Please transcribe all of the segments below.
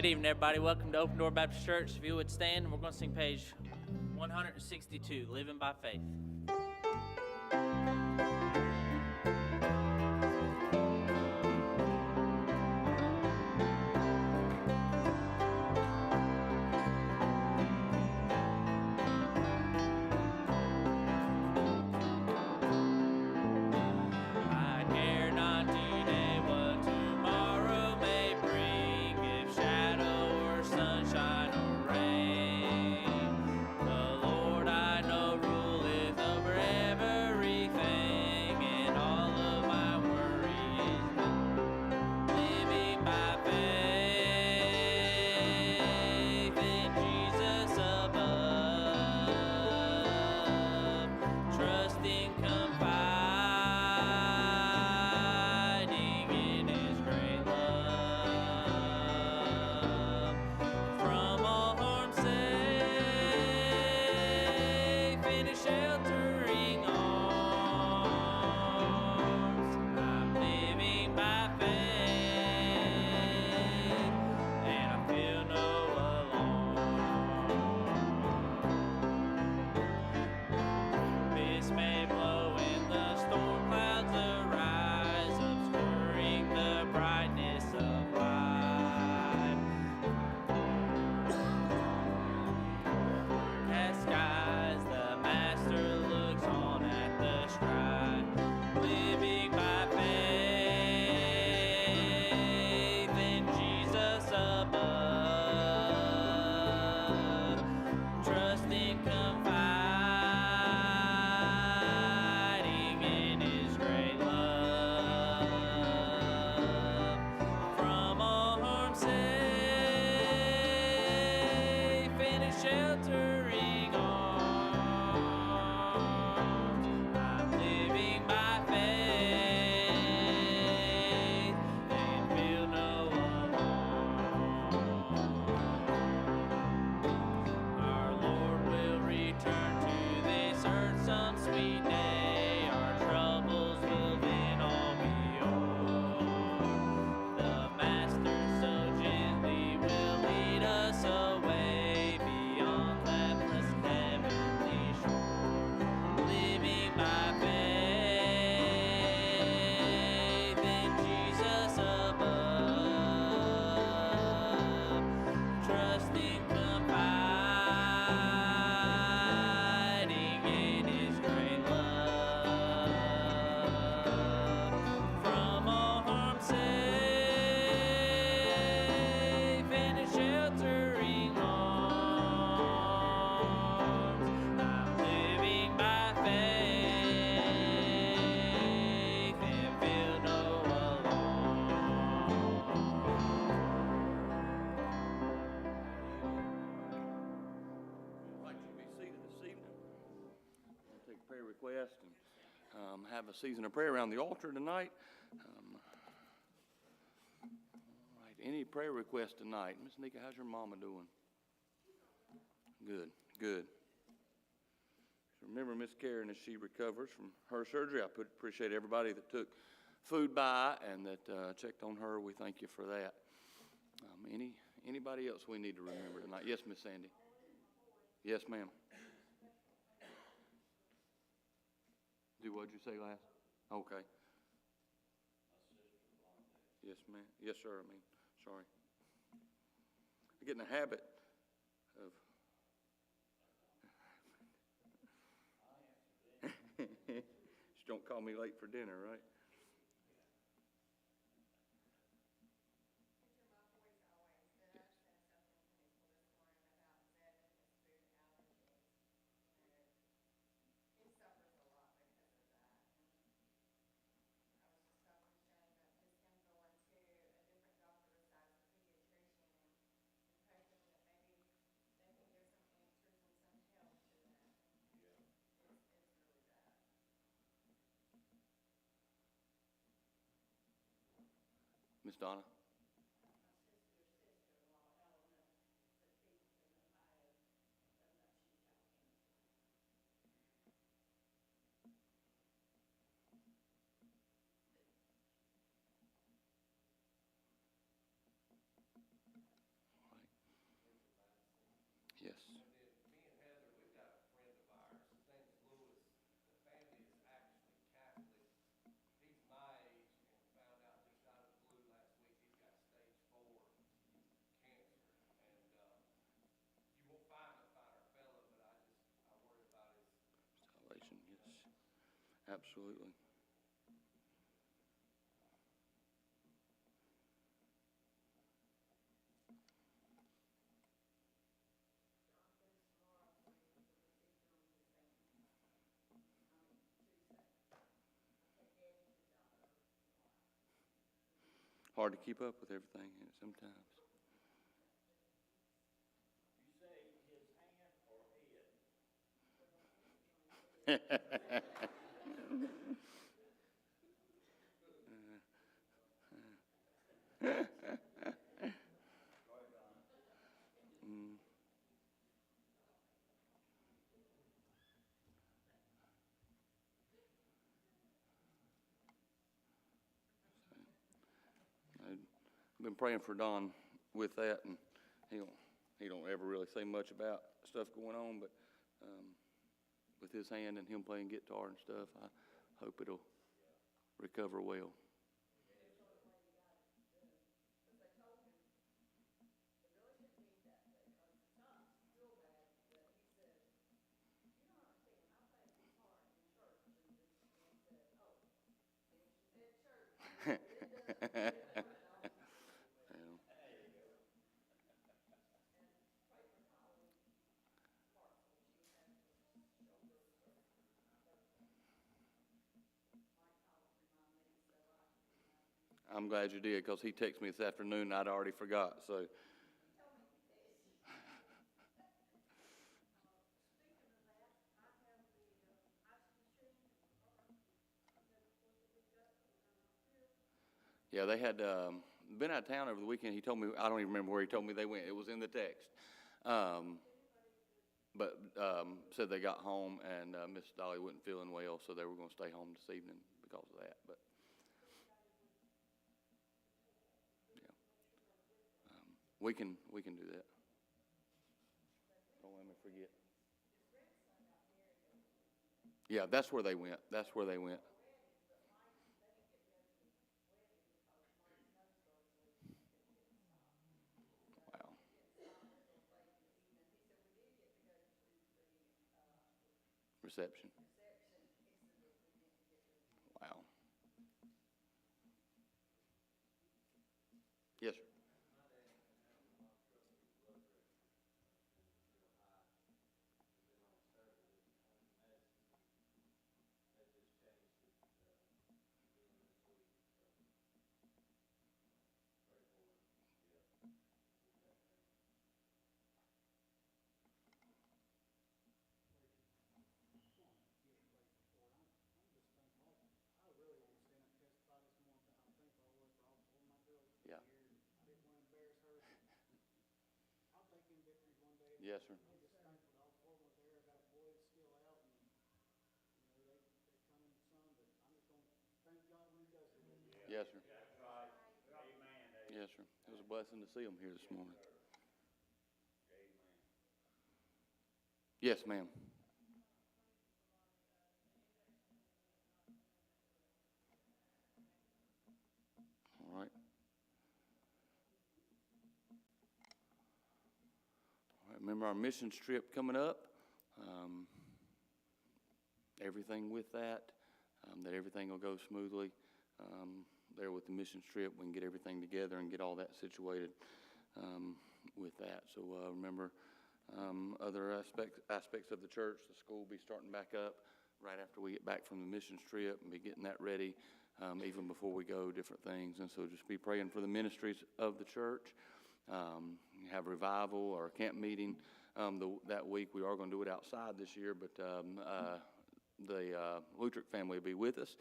Good evening, everybody. Welcome to Open Door Baptist Church. If you would stand, we're going to sing page 162, Living by Faith. And have a season of prayer around the altar tonight. All right, any prayer requests tonight? Miss Nika, how's your mama doing? Good. So remember Miss Karen as she recovers from her surgery. I appreciate everybody that took food by and that checked on her. We thank you for that. Anybody else we need to remember tonight? Yes, Miss Sandy. Yes, ma'am. What'd you say last? Okay. Yes, ma'am. Yes, sir. Sorry. I get in the habit of. Just don't call me late for dinner, right? Miss Donna? Absolutely. Hard to keep up with everything sometimes. Mm. I've been praying for Don with that, and he don't ever really say much about stuff going on, but with his hand and him playing guitar and stuff, I hope it'll recover well. I'm glad you did, because he texted me this afternoon and I'd already forgot, so. Yeah, they had been out of town over the weekend. He told me, I don't even remember where he told me they went. It was in the text. But said they got home and Miss Dolly wasn't feeling well, so they were going to stay home this evening because of that. But yeah, we can do that. Don't let me forget. Yeah, that's where they went. That's where they went. Wow. Reception. Wow. Yes, sir. Yeah. Yes, sir. Yes, sir. Yes, sir. It was a blessing to see them here this morning. Yes, ma'am. All right. All right. Remember our missions trip coming up. Um, Everything with that, that everything will go smoothly. There with the missions trip, we can get everything together and get all that situated with that. So remember other aspects of the church. The school will be starting back up right after we get back from the missions trip and be getting that ready even before we go, different things. And so just be praying for the ministries of the church. Have revival or a camp meeting that week. We are going to do it outside this year, but the Lutrick family will be with us.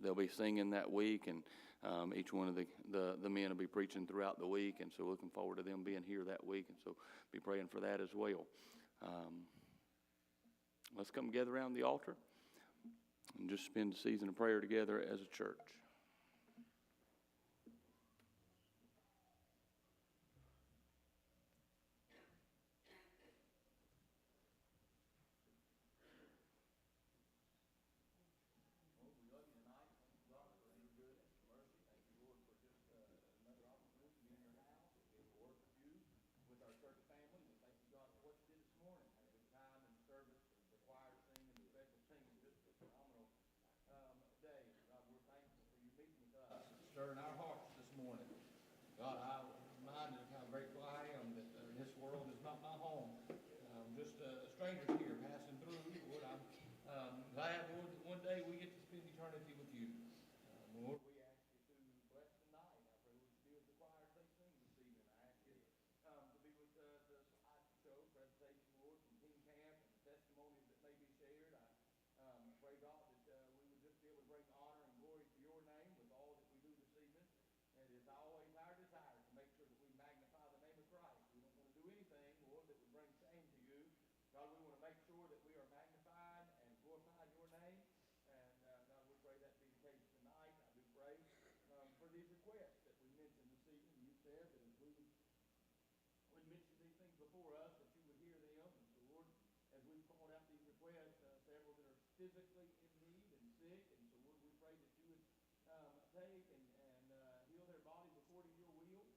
They'll be singing that week, and each one of the men will be preaching throughout the week, and so looking forward to them being here that week, and so be praying for that as well. Let's come together around the altar and just spend a season of prayer together as a church. Phenomenal stirring our hearts this morning. God, I'm reminded of how grateful I am that this world is not my home. Just a stranger here passing through. Lord, I'm glad, Lord, that one day we get to spend eternity with you. Lord, we ask you to bless the night. I pray, Lord, you be with the choir as they sing this evening. I ask you to be with the slideshow presentation, Lord, from King Camp and the testimonies that may be shared. I pray, God, that we would just be able to bring honor and glory to your name with all that we do this evening. And it's always our desire to make sure that we magnify the name of Christ. We don't want to do anything, Lord, that would bring shame to you. God, we want to make sure that we are magnifying and glorifying your name. And God, we pray that be the case tonight. I do pray for these requests that we mentioned this evening. You said that as we would mention these things before us, that you would hear them. And so, Lord, as we've called out these requests, several that are physically in need and sick. And so, Lord, we pray that you would take and heal their bodies according to your will.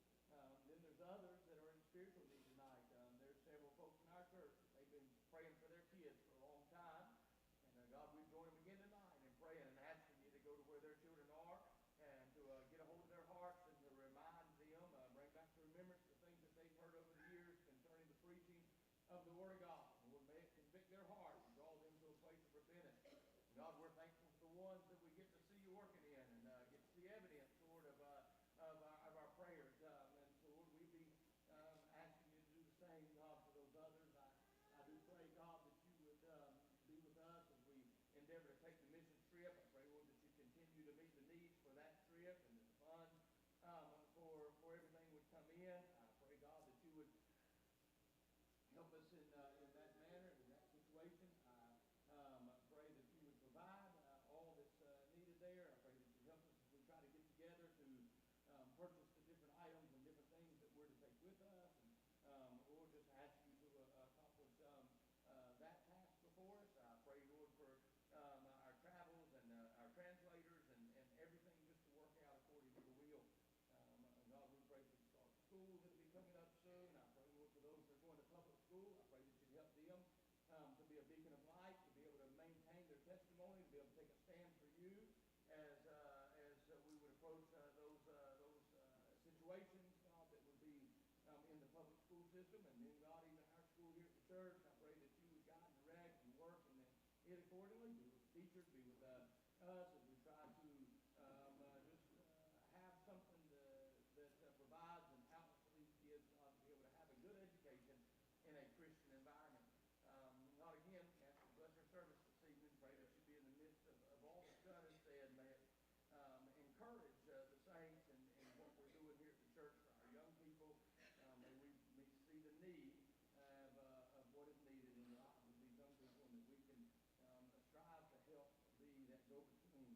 Then there's others that are in spiritual need tonight. There's several folks in our church. They've been praying for their kids for a long time. And God, we join them again tonight in praying and asking you to go to where their children are and to get a hold of their hearts and to remind them, bring back to remembrance the things that they've heard over the years concerning the preaching of the Word of God. Lord, may it convict their hearts and draw them to a place of repentance. God, we're thankful for the ones that we get to see you working in and get to see evidence, Lord, of our prayers. And so, Lord, we be asking you to do the same, God, for those others. I do pray, God, that you would be with us as we endeavor to take the mission trip. I pray, Lord, that you continue to meet the needs for that trip and that the funds for everything would come in. I pray, God, that you would help us in that manner, in that situation. I pray that you would provide all that's needed there. I pray that you help us as we try to get together to purchase the different items and different things that we're to take with us. And Lord, just ask you to accomplish that task before us. I pray, Lord, for our travels and our translators and everything just to work out according to your will. God, we pray for the start of school that'll be coming up soon. I pray, Lord, for those that are going to public school. I pray that you'd help them to be a beacon of light, to be able to maintain their testimony, to be able to take a stand for you as we would approach those situations, God, that would be in the public school system. And then, God, even our school here at the church, I pray that you would guide and direct and work in it accordingly. Be with the teachers, be with us as we try to just have something that provides an outlet for these kids, God, to be able to have a good education in a Christian environment. God, again, ask you to bless our service this evening. Pray that you be in the midst of all that's done and said. May it encourage the saints in what we're doing here at the church for our young people. May we see the need of what is needed in the lives of these young people, and that we can strive to help be that go-between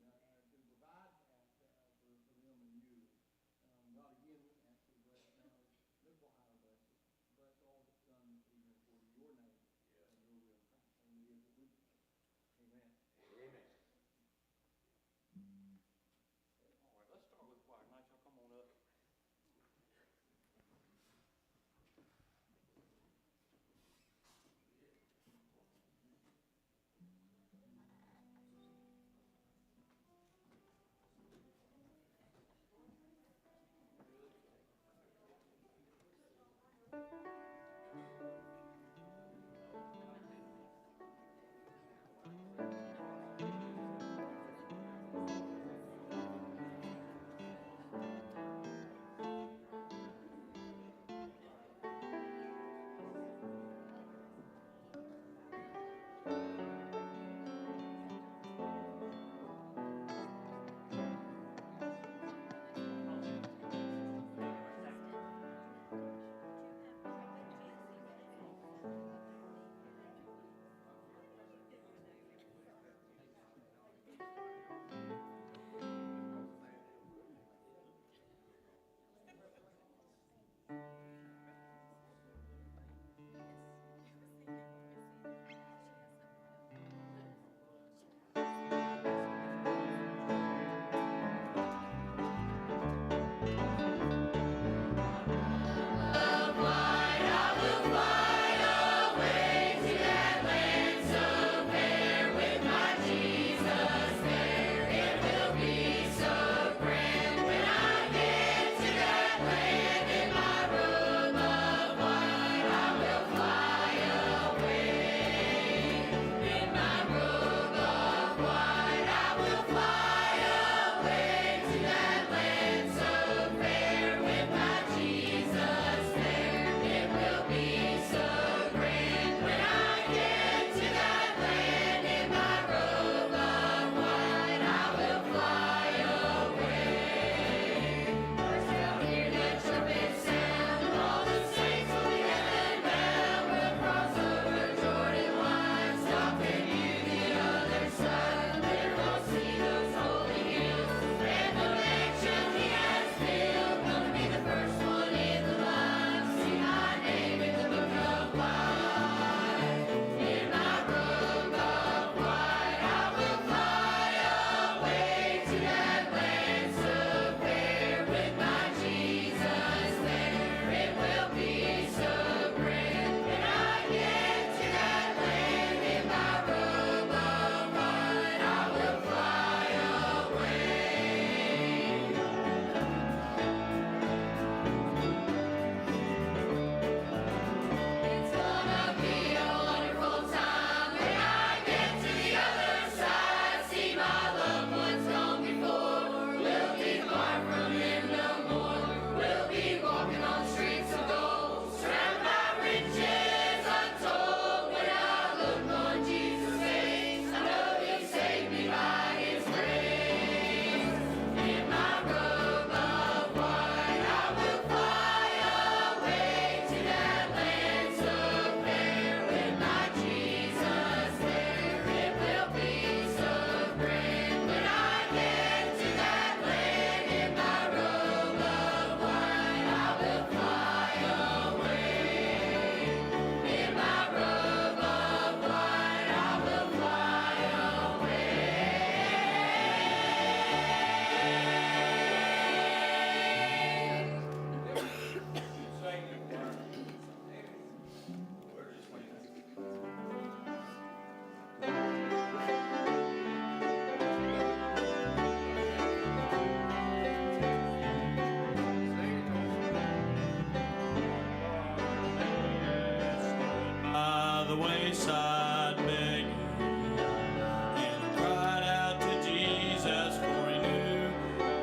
wayside begging, and he cried out to Jesus, for he knew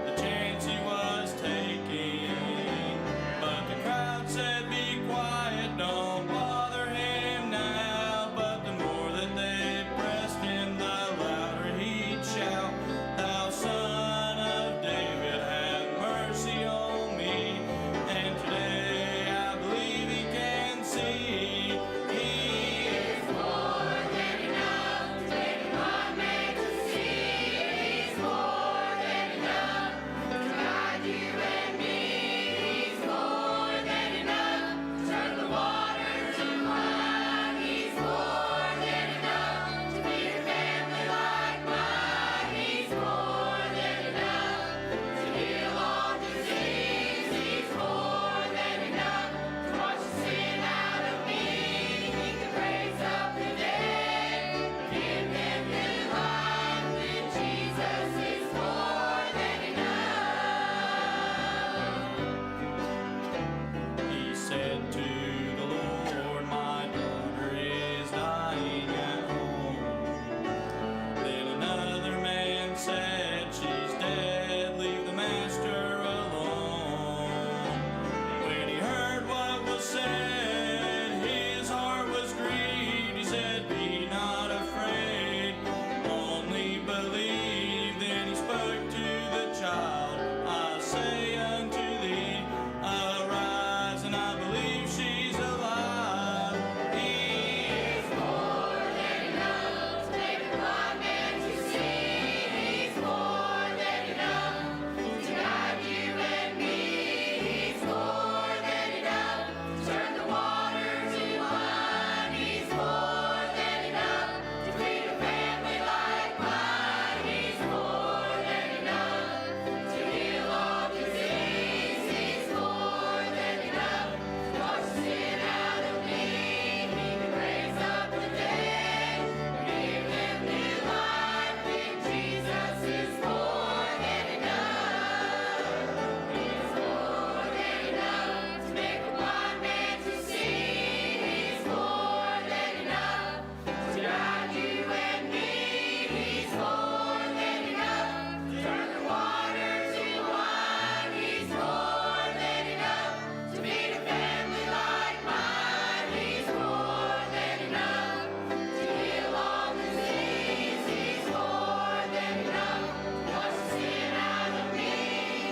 the chance he was taking. But the crowd said, "Be quiet, don't bother him now." But the more that they pressed him, the louder he'd shout, "Thou Son of David, have mercy on me." And today I believe he can see. He is more than enough to make a blind man to see. He's more than enough to guide you and me. He's more than enough to turn the water to wine. He's more than enough to feed a family like mine. He's more than enough to heal all disease. He's more than enough to wash the sin out of me. He can raise up the dead, give them new life. Then Jesus is more than enough. He said to the Lord, "My daughter is dying at home." Then another man said, "She's dead, leave the master alone." When he heard what was said, his heart was grieved. He said, "Be not afraid, only believe." Then he spoke to the child, "I say unto thee, arise," and I believe she's alive. He is more than enough to make a blind man to see. He's more than enough to guide you and me. He's more than enough to turn the water to wine. He's more than enough to feed a family like mine. He's more than enough to heal all disease. He's more than enough to wash the sin out of me. He can raise up the dead, give them new life. Then Jesus is more than enough. He's more than enough to make a blind man to see. He's more than enough to guide you and me. He's more than enough to turn the water to wine. He's more than enough to feed a family like mine. He's more than enough to heal all disease. He's more than enough to wash the sin out of me.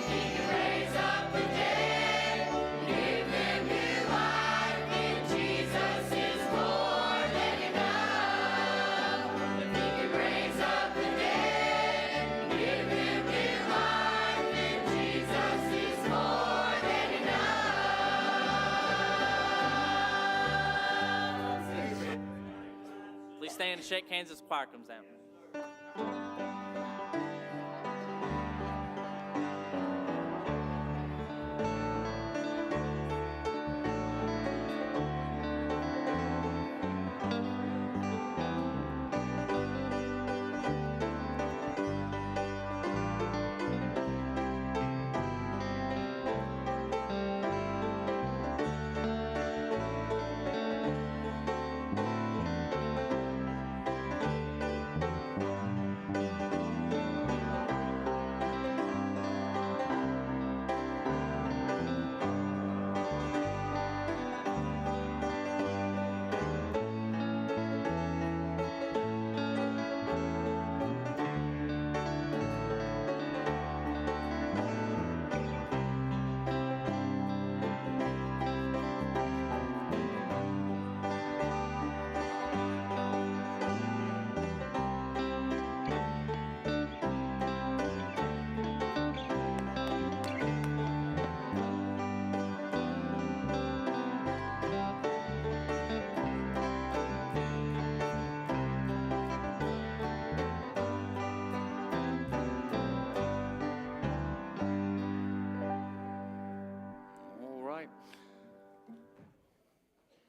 He can raise up the dead, give them new life. Then Jesus is more than enough. If he can raise up the dead, give them new life. Then Jesus is more than enough. Please stand and shake hands as the choir comes down.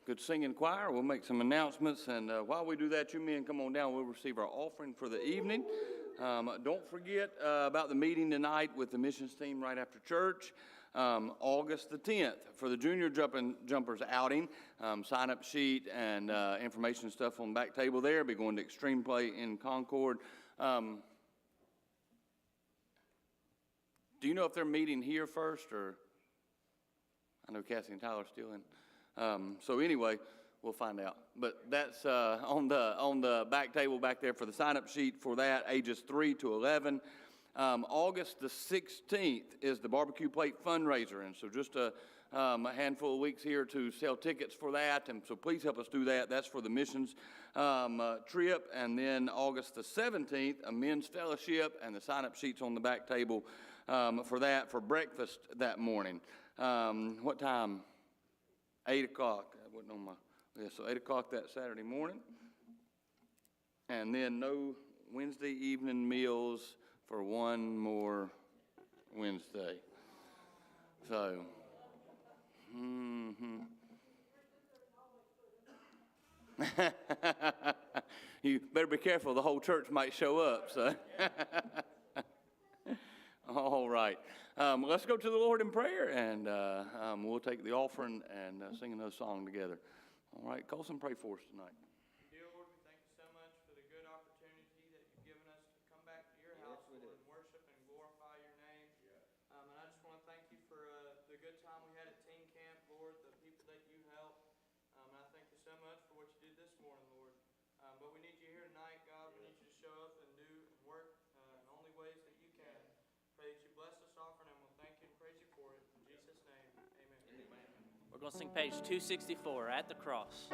Good singing choir. We'll make some announcements, and while we do that, you men come on down. We'll receive our offering for the evening. Don't forget about the meeting tonight with the missions team right after church. August the 10th for the junior jumpers outing. Sign-up sheet and information stuff on the back table there. Be going to Extreme Play in Concord. Do you know if they're meeting here first, or I know Cassie and Tyler are still in. So anyway, we'll find out. But that's on the back table back there for the sign-up sheet for that, ages 3 to 11. August the 16th is the barbecue plate fundraiser, and so just a handful of weeks here to sell tickets for that, and so please help us do that. That's for the missions trip. And then August the 17th, a men's fellowship, and the sign-up sheets on the back table for that, for breakfast that morning. What time? 8 o'clock. That wasn't on my list. So 8 o'clock that Saturday morning. And then no Wednesday evening meals for one more Wednesday. So, you better be careful. The whole church might show up. So, all right. Let's go to the Lord in prayer, and we'll take the offering and sing another song together. All right, Colson, pray for us tonight. Dear Lord, we thank you so much for the good opportunity that you've given us to come back to your house, Lord, and worship and glorify your name. And I just want to thank you for the good time we had at teen camp, Lord, the people that you helped. And I thank you so much for what you did this morning, Lord. But we need you here tonight, God. We need you to show up and do and work in only ways that you can. Pray that you bless this offering, and we'll thank you and praise you for it. In Jesus' name, amen. We're going to sing page 264, At the Cross.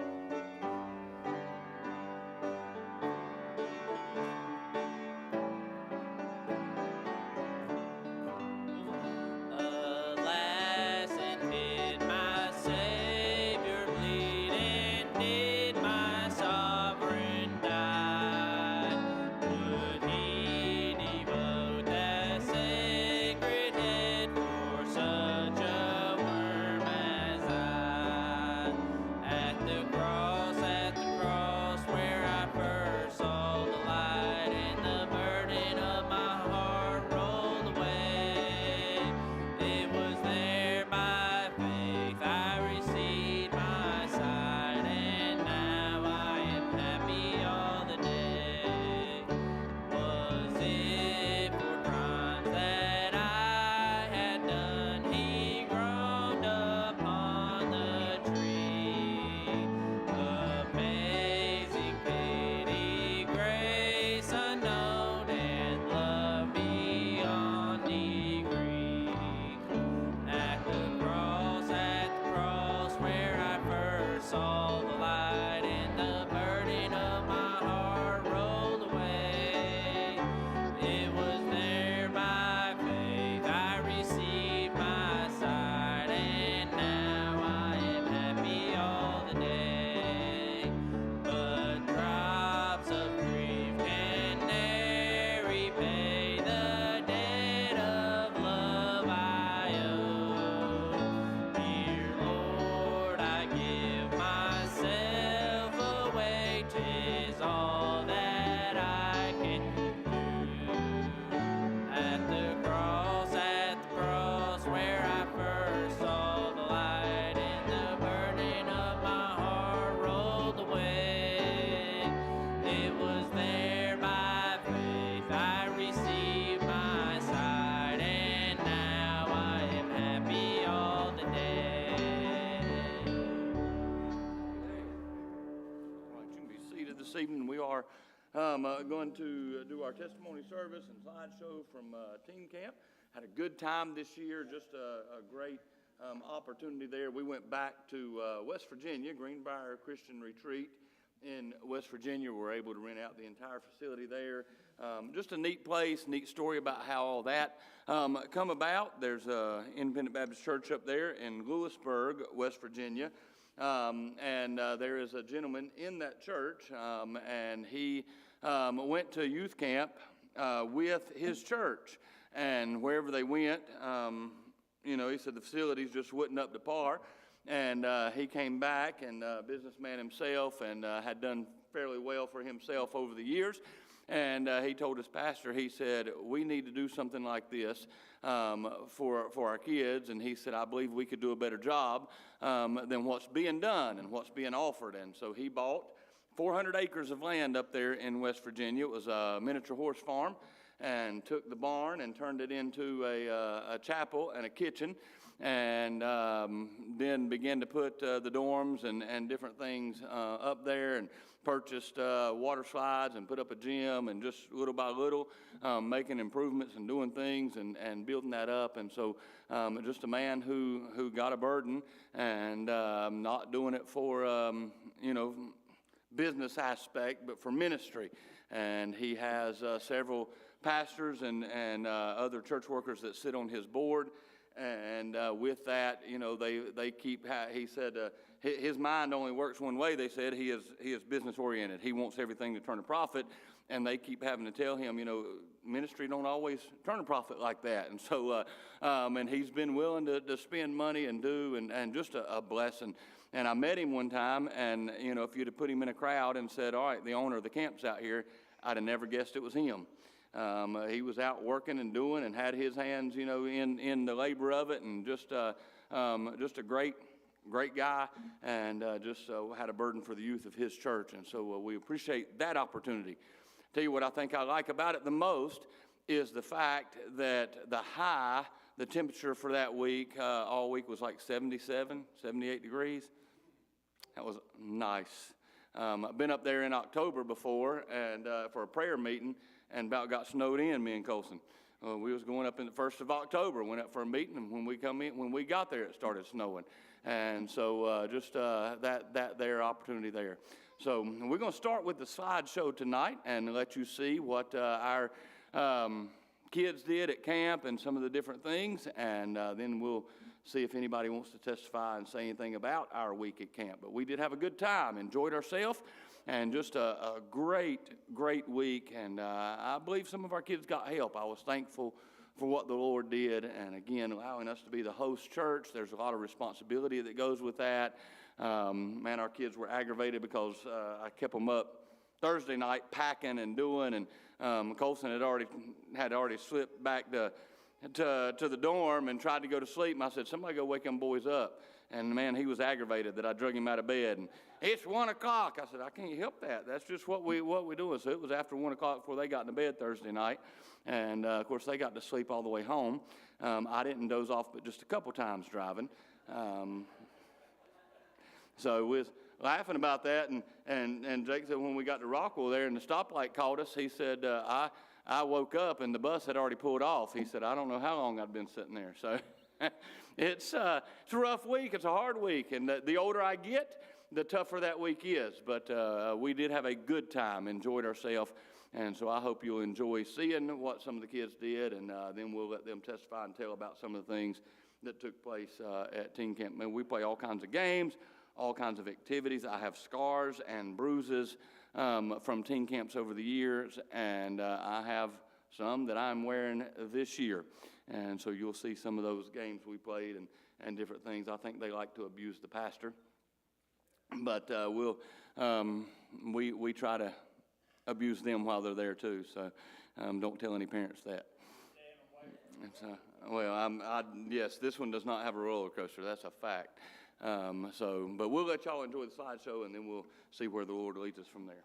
Evening we are going to do our testimony service and slideshow from teen camp. Had a good time this year, just a great opportunity there. We went back to West Virginia, Greenbrier Christian Retreat in West Virginia. We were able to rent out the entire facility there. Just a neat place, neat story about how all that come about. There's an Independent Baptist Church up there in Lewisburg, West Virginia. And there is a gentleman in that church, and he went to youth camp with his church. And wherever they went, he said the facilities just wasn't up to par. And he came back, and businessman himself, and had done fairly well for himself over the years. And he told his pastor, he said, we need to do something like this for our kids. And he said, I believe we could do a better job than what's being done and what's being offered. And so he bought 400 acres of land up there in West Virginia. It was a miniature horse farm, and took the barn and turned it into a chapel and a kitchen, and then began to put the dorms and different things up there, and purchased water slides and put up a gym, and just little by little making improvements and doing things and building that up. And so just a man who got a burden, and not doing it for, business aspect, but for ministry. And he has several pastors and other church workers that sit on his board. And with that, they keep, he said, his mind only works one way. They said he is business oriented. He wants everything to turn a profit. And they keep having to tell him, ministry don't always turn a profit like that. And so, and he's been willing to spend money and do, and just a blessing. And I met him one time, and, if you'd have put him in a crowd and said, all right, the owner of the camp's out here, I'd have never guessed it was him. He was out working and doing, and had his hands, in the labor of it, and just a great guy, and just had a burden for the youth of his church. And so we appreciate that opportunity. Tell you what I think I like about it the most is the fact that the temperature for that week, all week, was like 77, 78 degrees. That was nice. I've been up there in October before, and for a prayer meeting, and about got snowed in, me and Colson. We was going up in the 1st of October, went up for a meeting, and when we got there, it started snowing. And so just that there opportunity there. So we're going to start with the slideshow tonight and let you see what our kids did at camp and some of the different things, and then we'll see if anybody wants to testify and say anything about our week at camp. But we did have a good time, enjoyed ourselves, and just a great week. And I believe some of our kids got help. I was thankful for what the Lord did, and again, allowing us to be the host church. There's a lot of responsibility that goes with that. Man, our kids were aggravated because I kept them up Thursday night packing and doing, and Colson had already slipped back to the dorm and tried to go to sleep. And I said, somebody go wake them boys up. And man, he was aggravated that I drug him out of bed. And it's 1 o'clock. I said, I can't help that. That's just what we doing. So it was after 1 o'clock before they got into bed Thursday night. And of course, they got to sleep all the way home. I didn't doze off, but just a couple times driving. So we was laughing about that. And Jake said when we got to Rockwell there and the stoplight called us, he said, I woke up and the bus had already pulled off. He said, I don't know how long I'd been sitting there. So it's a rough week. It's a hard week. And the older I get, the tougher that week is. But we did have a good time, enjoyed ourselves. And so I hope you'll enjoy seeing what some of the kids did. And then we'll let them testify and tell about some of the things that took place at teen camp. Man, we play all kinds of games, all kinds of activities. I have scars and bruises from teen camps over the years, and I have some that I'm wearing this year. And so you'll see some of those games we played and different things. I think they like to abuse the pastor, but we try to abuse them while they're there too. So don't tell any parents that. Yes, this one does not have a roller coaster. That's a fact. But we'll let y'all enjoy the slideshow, and then we'll see where the Lord leads us from there.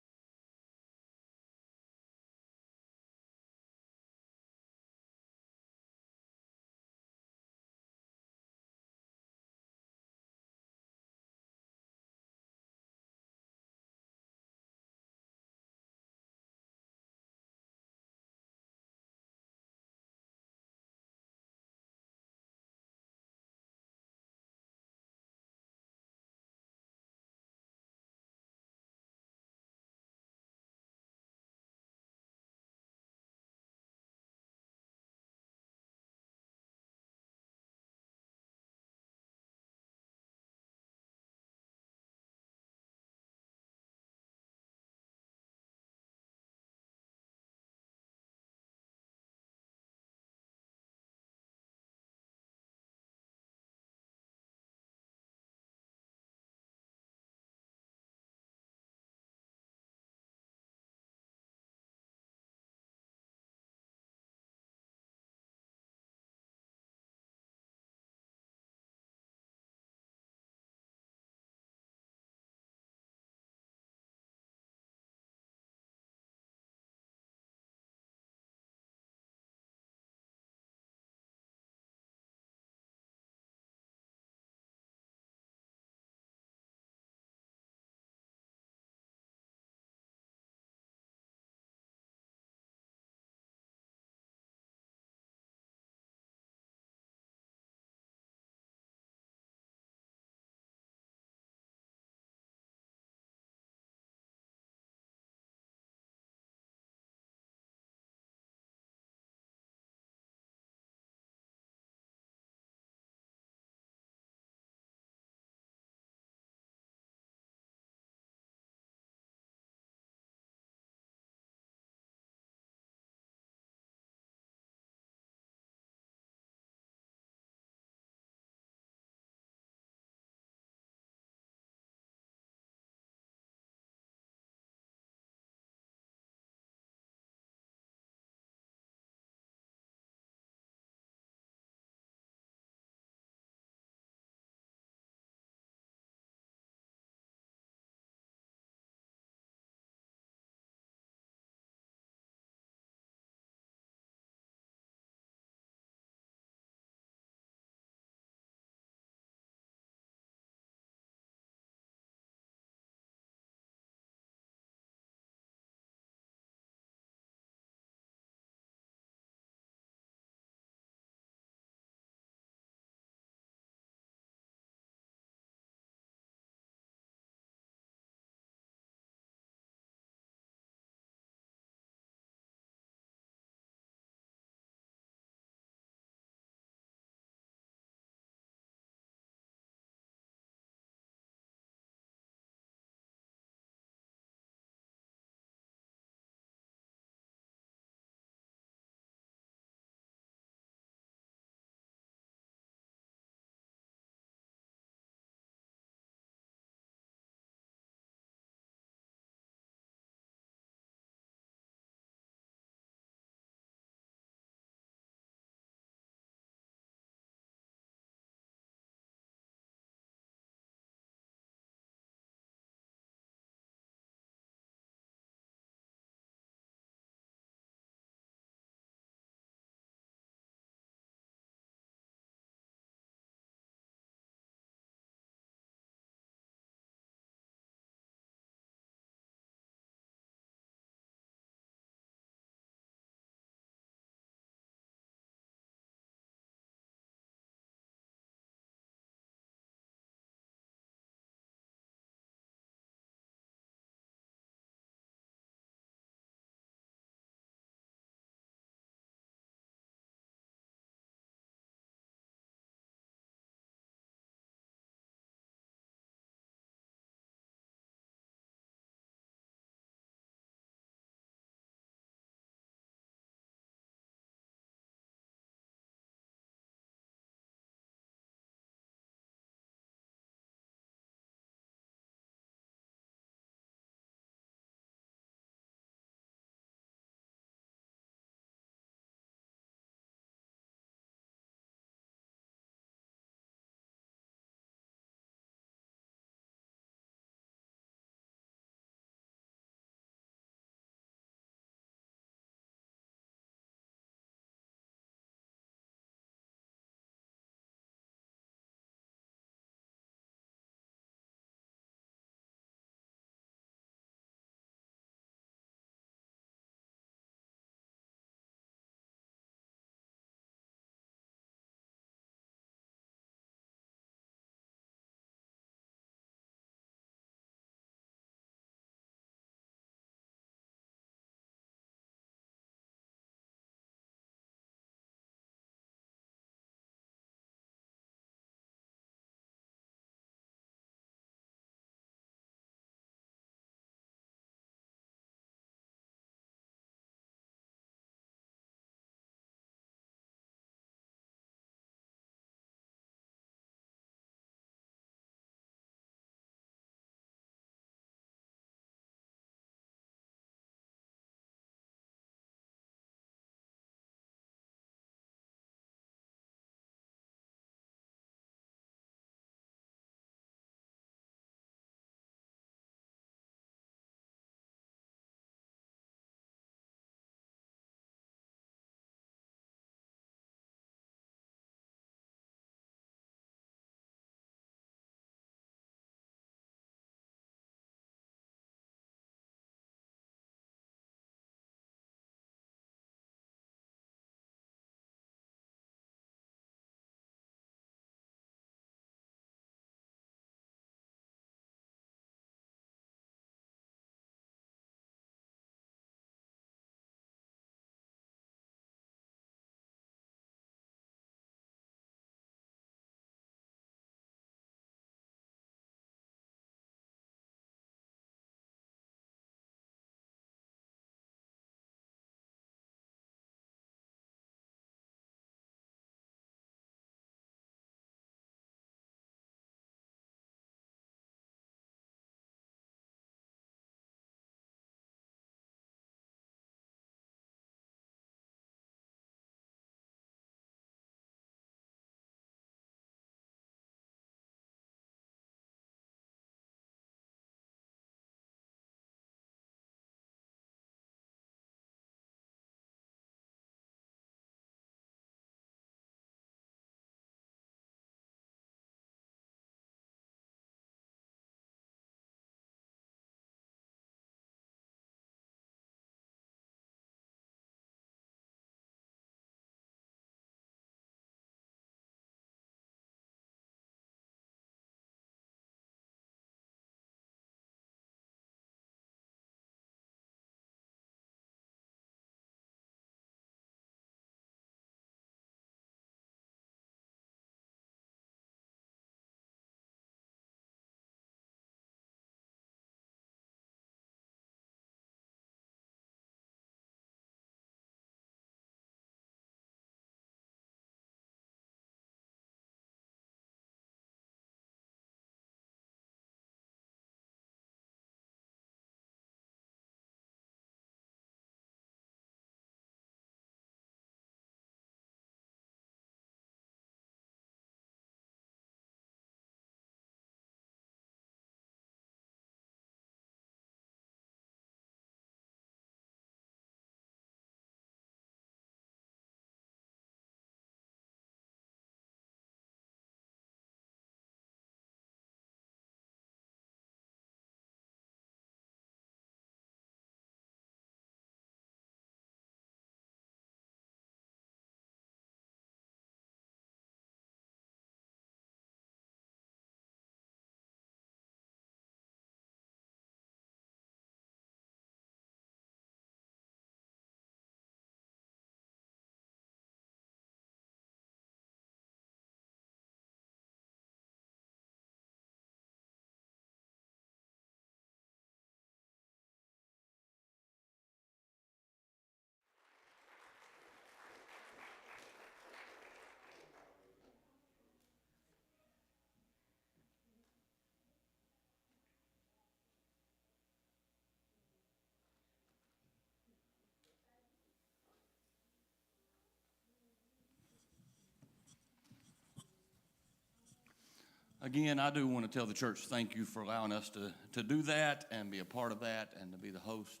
Again, I do want to tell the church thank you for allowing us to do that and be a part of that and to be the host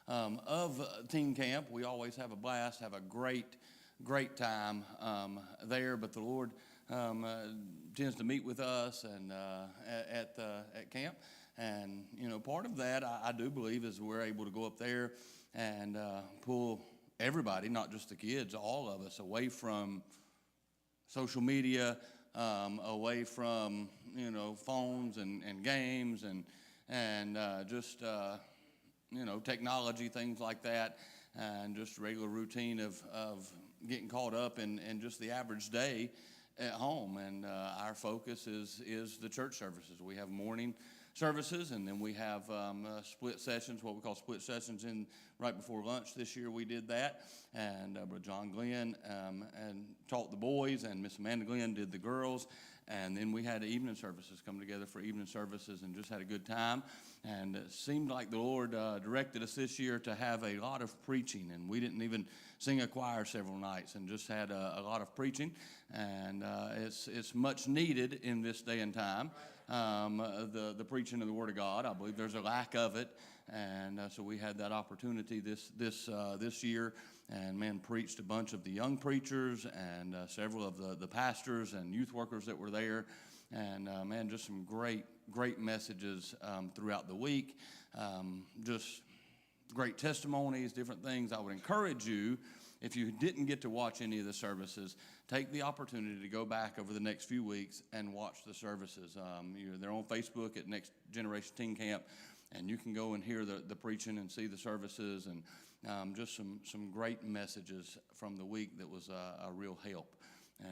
of teen camp. We always have a blast, have a great time there, but the Lord tends to meet with us and at camp. And, you know, part of that, I do believe, is we're able to go up there and pull everybody, not just the kids, all of us, away from social media, away from, you know, phones and games and just, you know, technology, things like that, and just regular routine of getting caught up in just the average day at home. And our focus is the church services. We have morning services, and then we have split sessions, what we call split sessions, in right before lunch. This year we did that, and Brother John Glenn and taught the boys, and Miss Amanda Glenn did the girls, and then we had evening services come together for evening services and just had a good time. And it seemed like the Lord directed us this year to have a lot of preaching, and we didn't even sing a choir several nights and just had a lot of preaching, and it's much needed in this day and time. The preaching of the Word of God. I believe there's a lack of it, and so we had that opportunity this year, and man, preached a bunch of the young preachers and several of the pastors and youth workers that were there, and man, just some great messages throughout the week, just great testimonies, different things. I would encourage you, if you didn't get to watch any of the services, take the opportunity to go back over the next few weeks and watch the services. They're on Facebook at Next Generation Teen Camp, and you can go and hear the preaching and see the services, and just some great messages from the week that was a real help.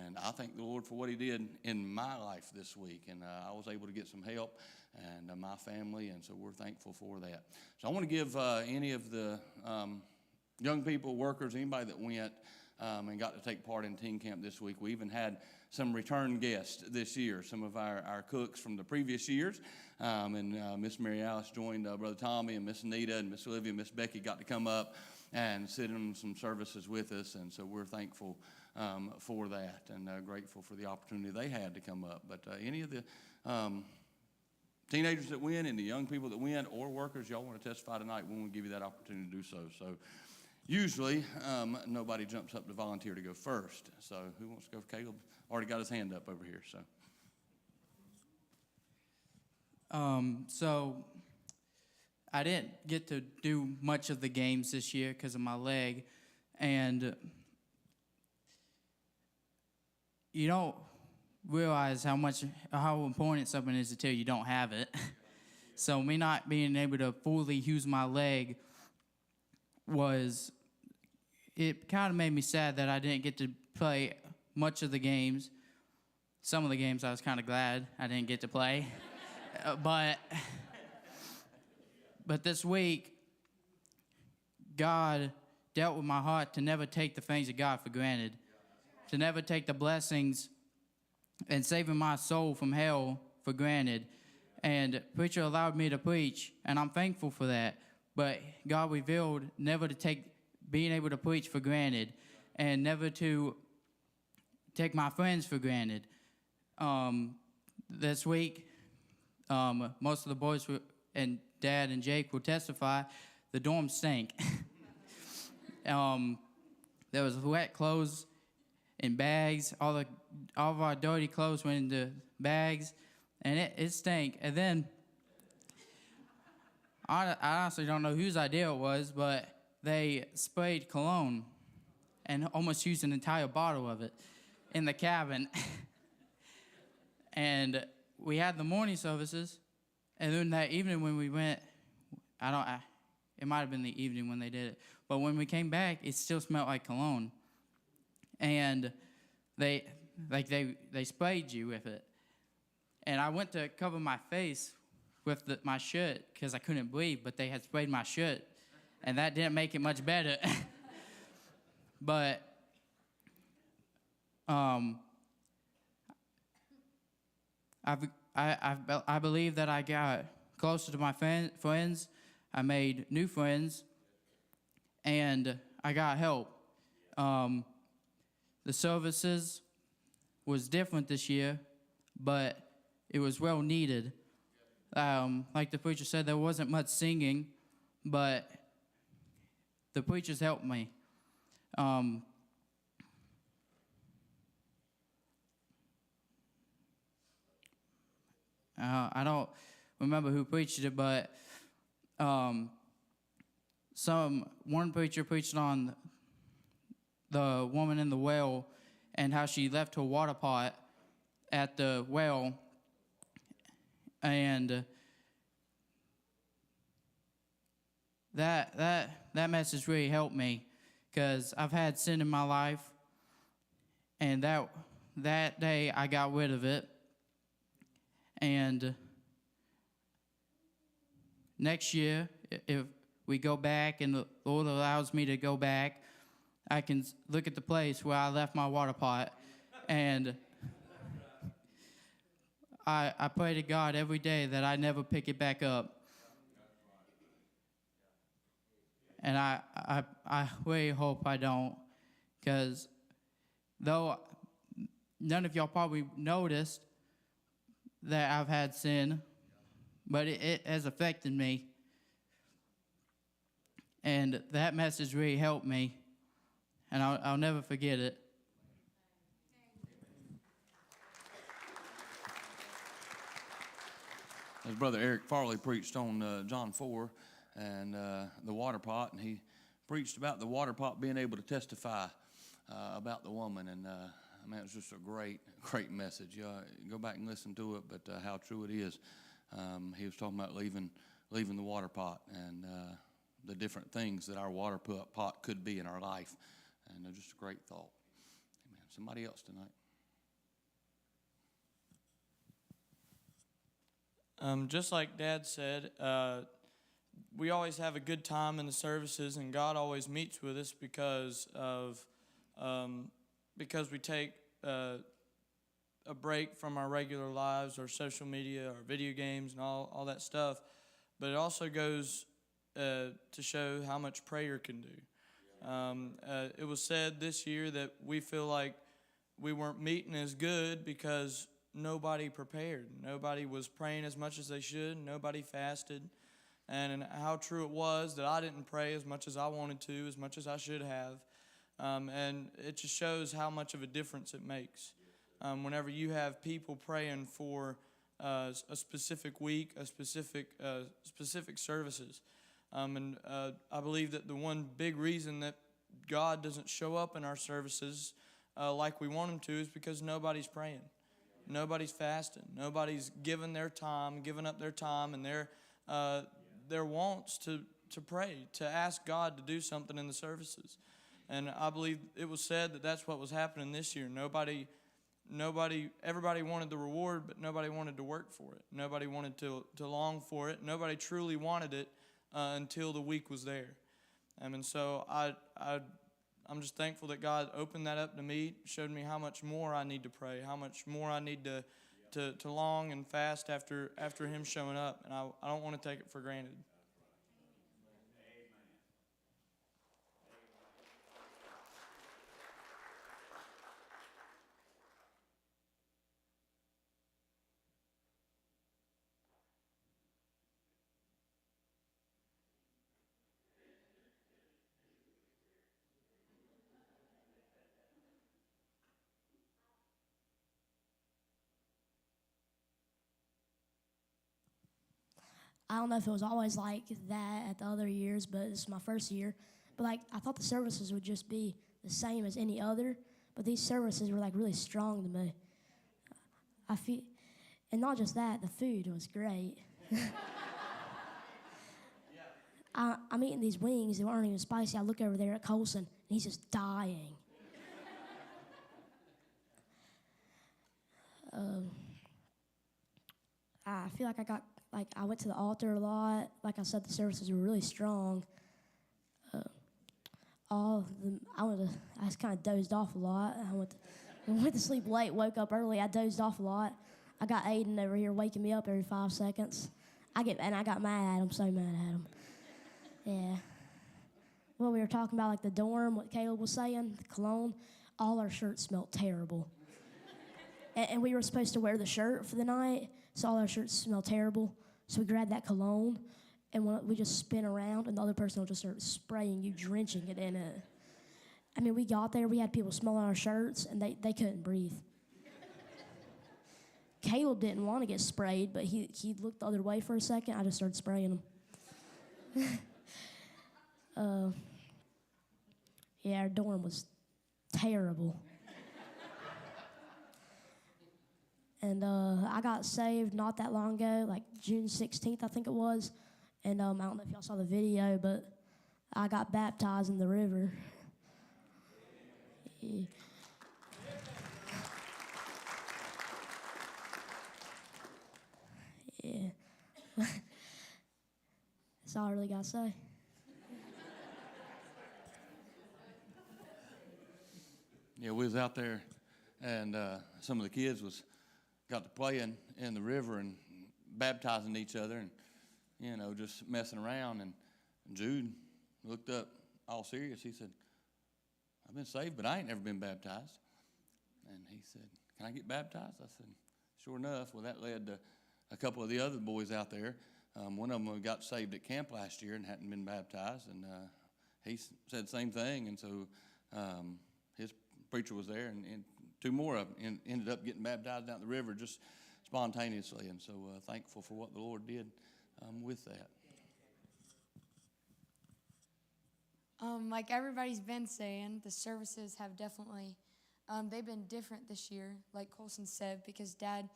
And I thank the Lord for what He did in my life this week, and I was able to get some help, and my family, and so we're thankful for that. So I want to give any of the young people, workers, anybody that went and got to take part in teen camp this week. We even had some return guests this year, some of our cooks from the previous years. And Miss Mary Alice joined Brother Tommy, and Miss Anita and Miss Olivia and Miss Becky got to come up and sit in some services with us. And so we're thankful for that, and grateful for the opportunity they had to come up. But any of the teenagers that went and the young people that went, or workers, y'all want to testify tonight, we want to give you that opportunity to do so. So usually, nobody jumps up to volunteer to go first. So who wants to go? Caleb already got his hand up over here. So I didn't get to do much of the games this year because of my leg, and you don't realize how important something is until you don't have it. So me not being able to fully use my leg it kind of made me sad that I didn't get to play much of the games. Some of the games I was kind of glad I didn't get to play. But this week, God dealt with my heart to never take the things of God for granted, to never take the blessings and saving my soul from hell for granted. And preacher allowed me to preach, and I'm thankful for that. But God revealed never to take being able to preach for granted, and never to take my friends for granted. This week, most of the boys and Dad and Jake will testify, the dorm stank. There was wet clothes in bags. All of our dirty clothes went into bags, and it stank. And then I honestly don't know whose idea it was, but they sprayed cologne and almost used an entire bottle of it in the cabin. And we had the morning services, and then that evening when we went, it might have been the evening when they did it, but when we came back, it still smelled like cologne. And they sprayed you with it. And I went to cover my face with my shirt because I couldn't breathe, but they had sprayed my shirt, and that didn't make it much better. But I believe that I got closer to my friends. I made new friends, and I got help. The services was different this year, but it was well needed. Like the preacher said, there wasn't much singing, but the preachers helped me. I don't remember who preached it, but one preacher preached on the woman in the well and how she left her water pot at the well, and that message really helped me, because I've had sin in my life, and that day I got rid of it. And next year, if we go back and the Lord allows me to go back, I can look at the place where I left my water pot, and I pray to God every day that I never pick it back up. And I really hope I don't, because though none of y'all probably noticed that I've had sin, but it has affected me. And that message really helped me, and I'll never forget it. As Brother Eric Farley preached on John 4 and the water pot, and he preached about the water pot being able to testify about the woman, and I mean, it was just a great message. Go back and listen to it, but how true it is. He was talking about leaving the water pot and the different things that our water pot could be in our life, and just a great thought. Amen. Somebody else tonight. Just like Dad said, we always have a good time in the services, and God always meets with us because we take a break from our regular lives, our social media, our video games, and all that stuff. But it also goes to show how much prayer can do. It was said this year that we feel like we weren't meeting as good because nobody prepared. Nobody was praying as much as they should. Nobody fasted. And how true it was that I didn't pray as much as I wanted to, as much as I should have. And it just shows how much of a difference it makes. Whenever you have people praying for a specific week, a specific services. And I believe that the one big reason that God doesn't show up in our services like we want him to is because nobody's praying. Nobody's fasting. Nobody's giving up their time and their wants to pray, to ask God to do something in the services. And I believe it was said that that's what was happening this year. Everybody wanted the reward, but nobody wanted to work for it. Nobody wanted to long for it. Nobody truly wanted it until the week was there. And so I'm just thankful that God opened that up to me, showed me how much more I need to pray, how much more I need to long and fast after him showing up. And I don't want to take it for granted. I don't know if it was always like that at the other years, but this is my first year. But I thought the services would just be the same as any other, but these services were really strong to me. And not just that, the food was great. I'm eating these wings that aren't even spicy. I look over there at Colson, and he's just dying. I feel like I went to the altar a lot. Like I said, the services were really strong. I just kind of dozed off a lot. I went to sleep late, woke up early. I dozed off a lot. I got Aiden over here waking me up every 5 seconds. I got mad at him, so mad at him. Yeah. Well, we were talking about the dorm, what Caleb was saying, the cologne. All our shirts smelled terrible. And we were supposed to wear the shirt for the night, so all our shirts smell terrible. So we grabbed that cologne, and we just spin around, and the other person will just start spraying you, drenching it in it. I mean, we got there, we had people smelling our shirts, and they couldn't breathe. Caleb didn't want to get sprayed, but he looked the other way for a second. I just started spraying him. Yeah, our dorm was terrible. And I got saved not that long ago, like June 16th, I think it was. And I don't know if y'all saw the video, but I got baptized in the river. Yeah. Yeah. That's all I really got to say. Yeah, we was out there, and some of the kids got to playing in the river and baptizing each other, and just messing around. And Jude looked up all serious. He said, "I've been saved, but I ain't never been baptized." And he said, "Can I get baptized?" I said, "Sure enough." Well, that led to a couple of the other boys out there. One of them got saved at camp last year and hadn't been baptized, and he said the same thing. And so his preacher was there, and two more of them ended up getting baptized down the river just spontaneously. And so thankful for what the Lord did with that. Like everybody's been saying, the services have definitely, they've been different this year, like Colson said, because Dad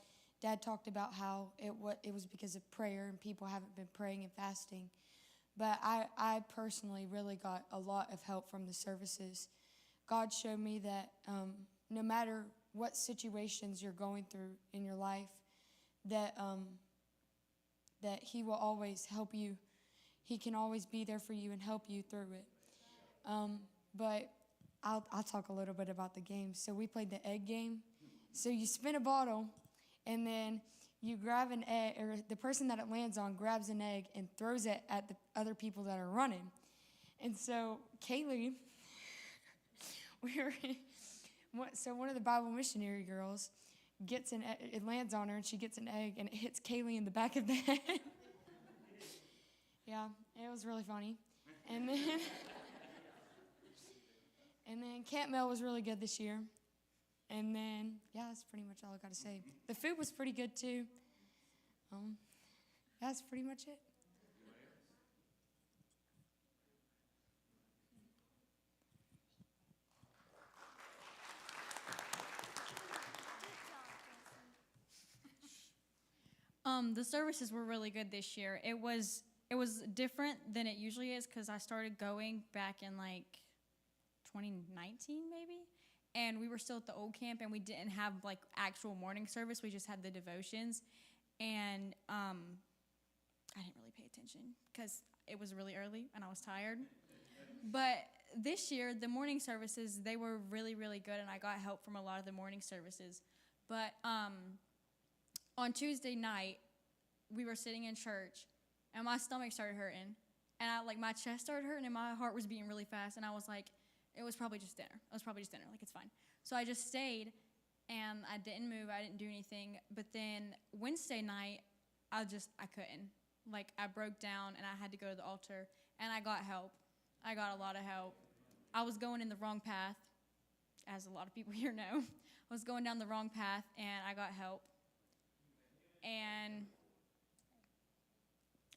talked about how it was because of prayer and people haven't been praying and fasting. But I personally really got a lot of help from the services. God showed me that no matter what situations you're going through in your life, that He will always help you. He can always be there for you and help you through it. But I'll talk a little bit about the game. So we played the egg game. So you spin a bottle, and then you grab an egg, or the person that it lands on grabs an egg and throws it at the other people that are running. And so Kaylee, one of the Bible missionary girls gets it lands on her, and she gets an egg, and it hits Kaylee in the back of the head. Yeah, it was really funny. And then Hammill was really good this year. And then, yeah, that's pretty much all I got to say. The food was pretty good, too. That's pretty much it. The services were really good this year. It was different than it usually is because I started going back in like 2019 maybe, and we were still at the old camp, and we didn't have like actual morning service. We just had the devotions, and I didn't really pay attention because it was really early and I was tired. But this year, the morning services, they were really, really good, and I got help from a lot of the morning services. But on Tuesday night, we were sitting in church, and my stomach started hurting, and my chest started hurting, and my heart was beating really fast, and I was like, it was probably just dinner. Like, it's fine. So I just stayed, and I didn't move. I didn't do anything. But then Wednesday night, I couldn't. Like, I broke down, and I had to go to the altar, and I got help. I got a lot of help. I was going in the wrong path, as a lot of people here know. I was going down the wrong path, and I got help. And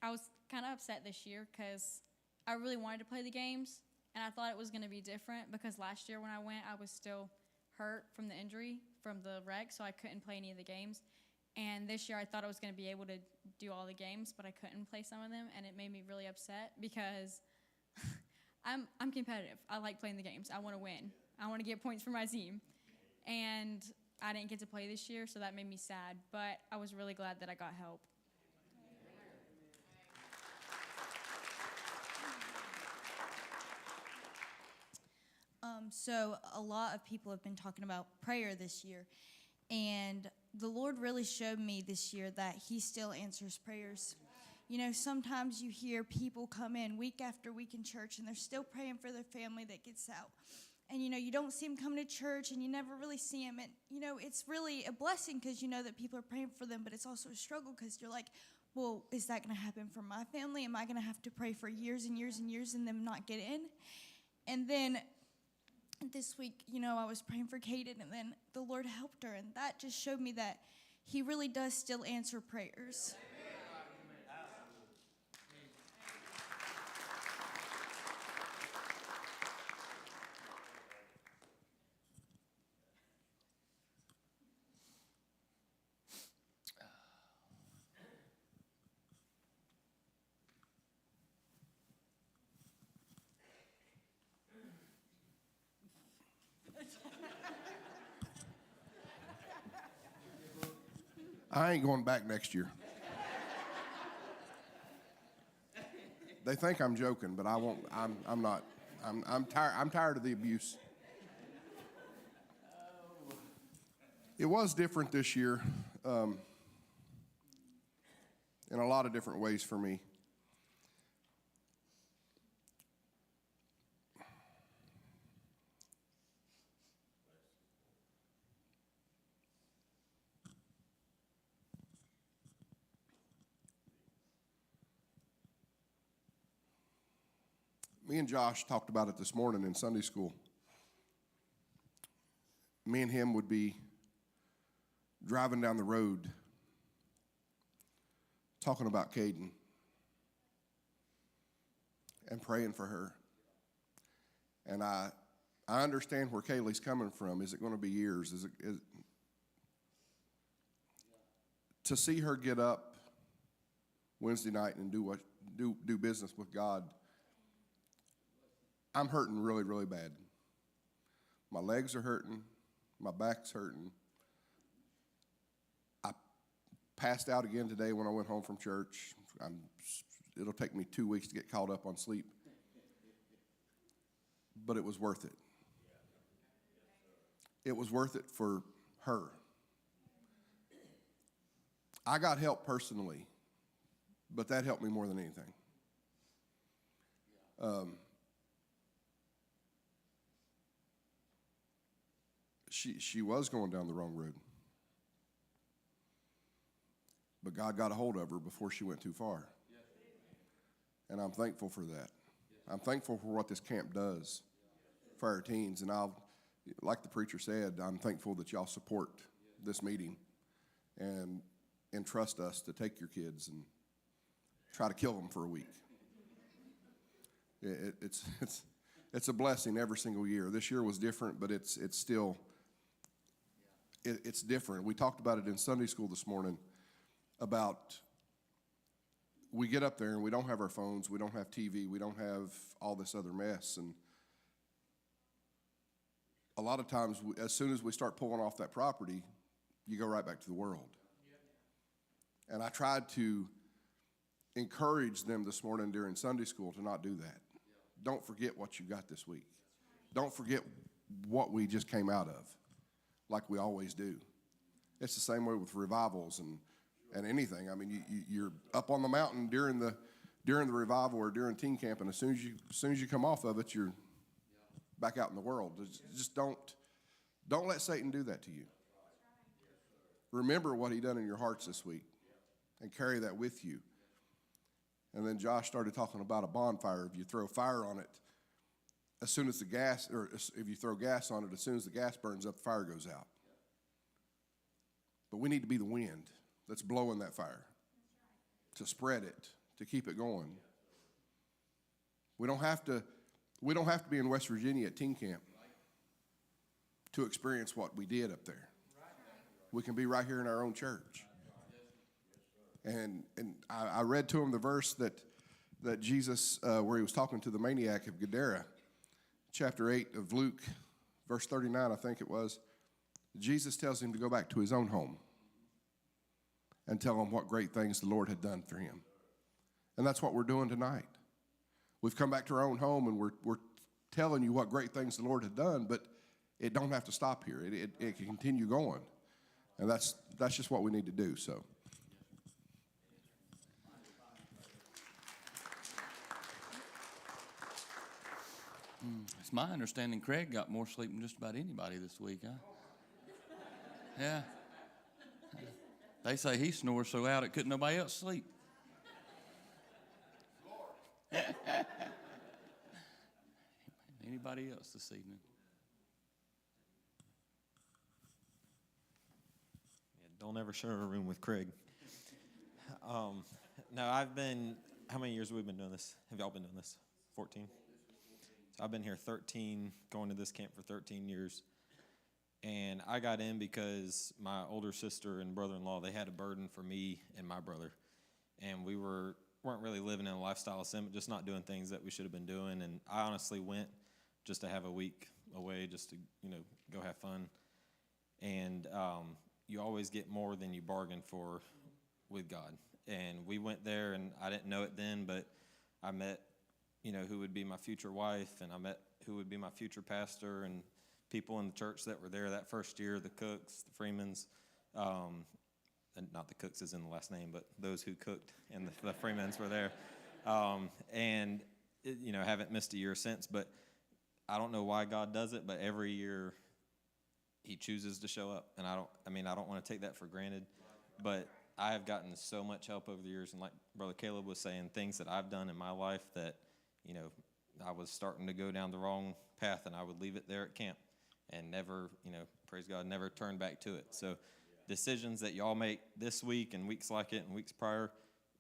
I was kind of upset this year because I really wanted to play the games, and I thought it was going to be different because last year when I went, I was still hurt from the injury, from the wreck, so I couldn't play any of the games. And this year I thought I was going to be able to do all the games, but I couldn't play some of them, and it made me really upset because I'm competitive. I like playing the games. I want to win. I want to get points for my team. And I didn't get to play this year, so that made me sad. But I was really glad that I got help. So a lot of people have been talking about prayer this year, and the Lord really showed me this year that He still answers prayers. You know, sometimes you hear people come in week after week in church, and they're still praying for their family that gets out. and you don't see them come to church, and you never really see them, and it's really a blessing because you know that people are praying for them, but it's also a struggle because you're like, well, is that going to happen for my family? Am I going to have to pray for years and years and years and them not get in? And then this week, I was praying for Kaden, and then the Lord helped her, and that just showed me that He really does still answer prayers. I ain't going back next year. They think I'm joking, but I won't. I'm not. I'm tired. I'm tired of the abuse. It was different this year, in a lot of different ways for me. Me and Josh talked about it this morning in Sunday school. Me and him would be driving down the road talking about Caden and praying for her. And I understand where Kaylee's coming from. Is it going to be years? Is to see her get up Wednesday night and do business with God? I'm hurting really, really bad. My legs are hurting. My back's hurting. I passed out again today when I went home from church. It'll take me 2 weeks to get caught up on sleep. But it was worth it. It was worth it for her. I got help personally, but that helped me more than anything. She was going down the wrong road. But God got a hold of her before she went too far. And I'm thankful for that. I'm thankful for what this camp does for our teens. And like the preacher said, I'm thankful that y'all support this meeting and entrust us to take your kids and try to kill them for a week. It's a blessing every single year. This year was different, but it's still... It's different. We talked about it in Sunday school this morning about we get up there and we don't have our phones, we don't have TV, we don't have all this other mess. And a lot of times, as soon as we start pulling off that property, you go right back to the world. And I tried to encourage them this morning during Sunday school to not do that. Don't forget what you got this week. Don't forget what we just came out of, like we always do. It's the same way with revivals and anything. I mean, you're up on the mountain during the revival or during teen camp, and as soon as you come off of it, you're back out in the world. Just don't let Satan do that to you. Remember what he done in your hearts this week, and carry that with you. And then Josh started talking about a bonfire. If you throw fire on it, as soon as the gas, or if you throw gas on it, as soon as the gas burns up, the fire goes out. But we need to be the wind that's blowing that fire, to spread it, to keep it going. We don't have to be in West Virginia at teen camp to experience what we did up there. We can be right here in our own church. And I read to him the verse that Jesus, where he was talking to the maniac of Gadara, chapter 8 of Luke, verse 39, I think it was. Jesus tells him to go back to his own home and tell him what great things the Lord had done for him. And that's what we're doing tonight. We've come back to our own home, and we're telling you what great things the Lord had done, but it don't have to stop here. It can continue going. And that's just what we need to do, so. It's my understanding Craig got more sleep than just about anybody this week, huh? Yeah. They say he snores so out it couldn't nobody else sleep. Anybody else this evening? Yeah, don't ever share a room with Craig. No, I've been, how many years have we been doing this? Have y'all been doing this? 14? So I've been here 13, going to this camp for 13 years. And I got in because my older sister and brother-in-law, they had a burden for me and my brother. And we weren't really living in a lifestyle of sin, just not doing things that we should have been doing. And I honestly went just to have a week away, just to, go have fun. And you always get more than you bargain for with God. And we went there, and I didn't know it then, but I met, who would be my future wife, and I met who would be my future pastor, and people in the church that were there that first year, the Cooks, the Freemans, and not the Cooks is in the last name, but those who cooked and the Freemans were there. Haven't missed a year since, but I don't know why God does it, but every year he chooses to show up. And I don't want to take that for granted, but I have gotten so much help over the years. And like Brother Caleb was saying, things that I've done in my life that, I was starting to go down the wrong path, and I would leave it there at camp and never, praise God, never turn back to it. So decisions that y'all make this week and weeks like it and weeks prior,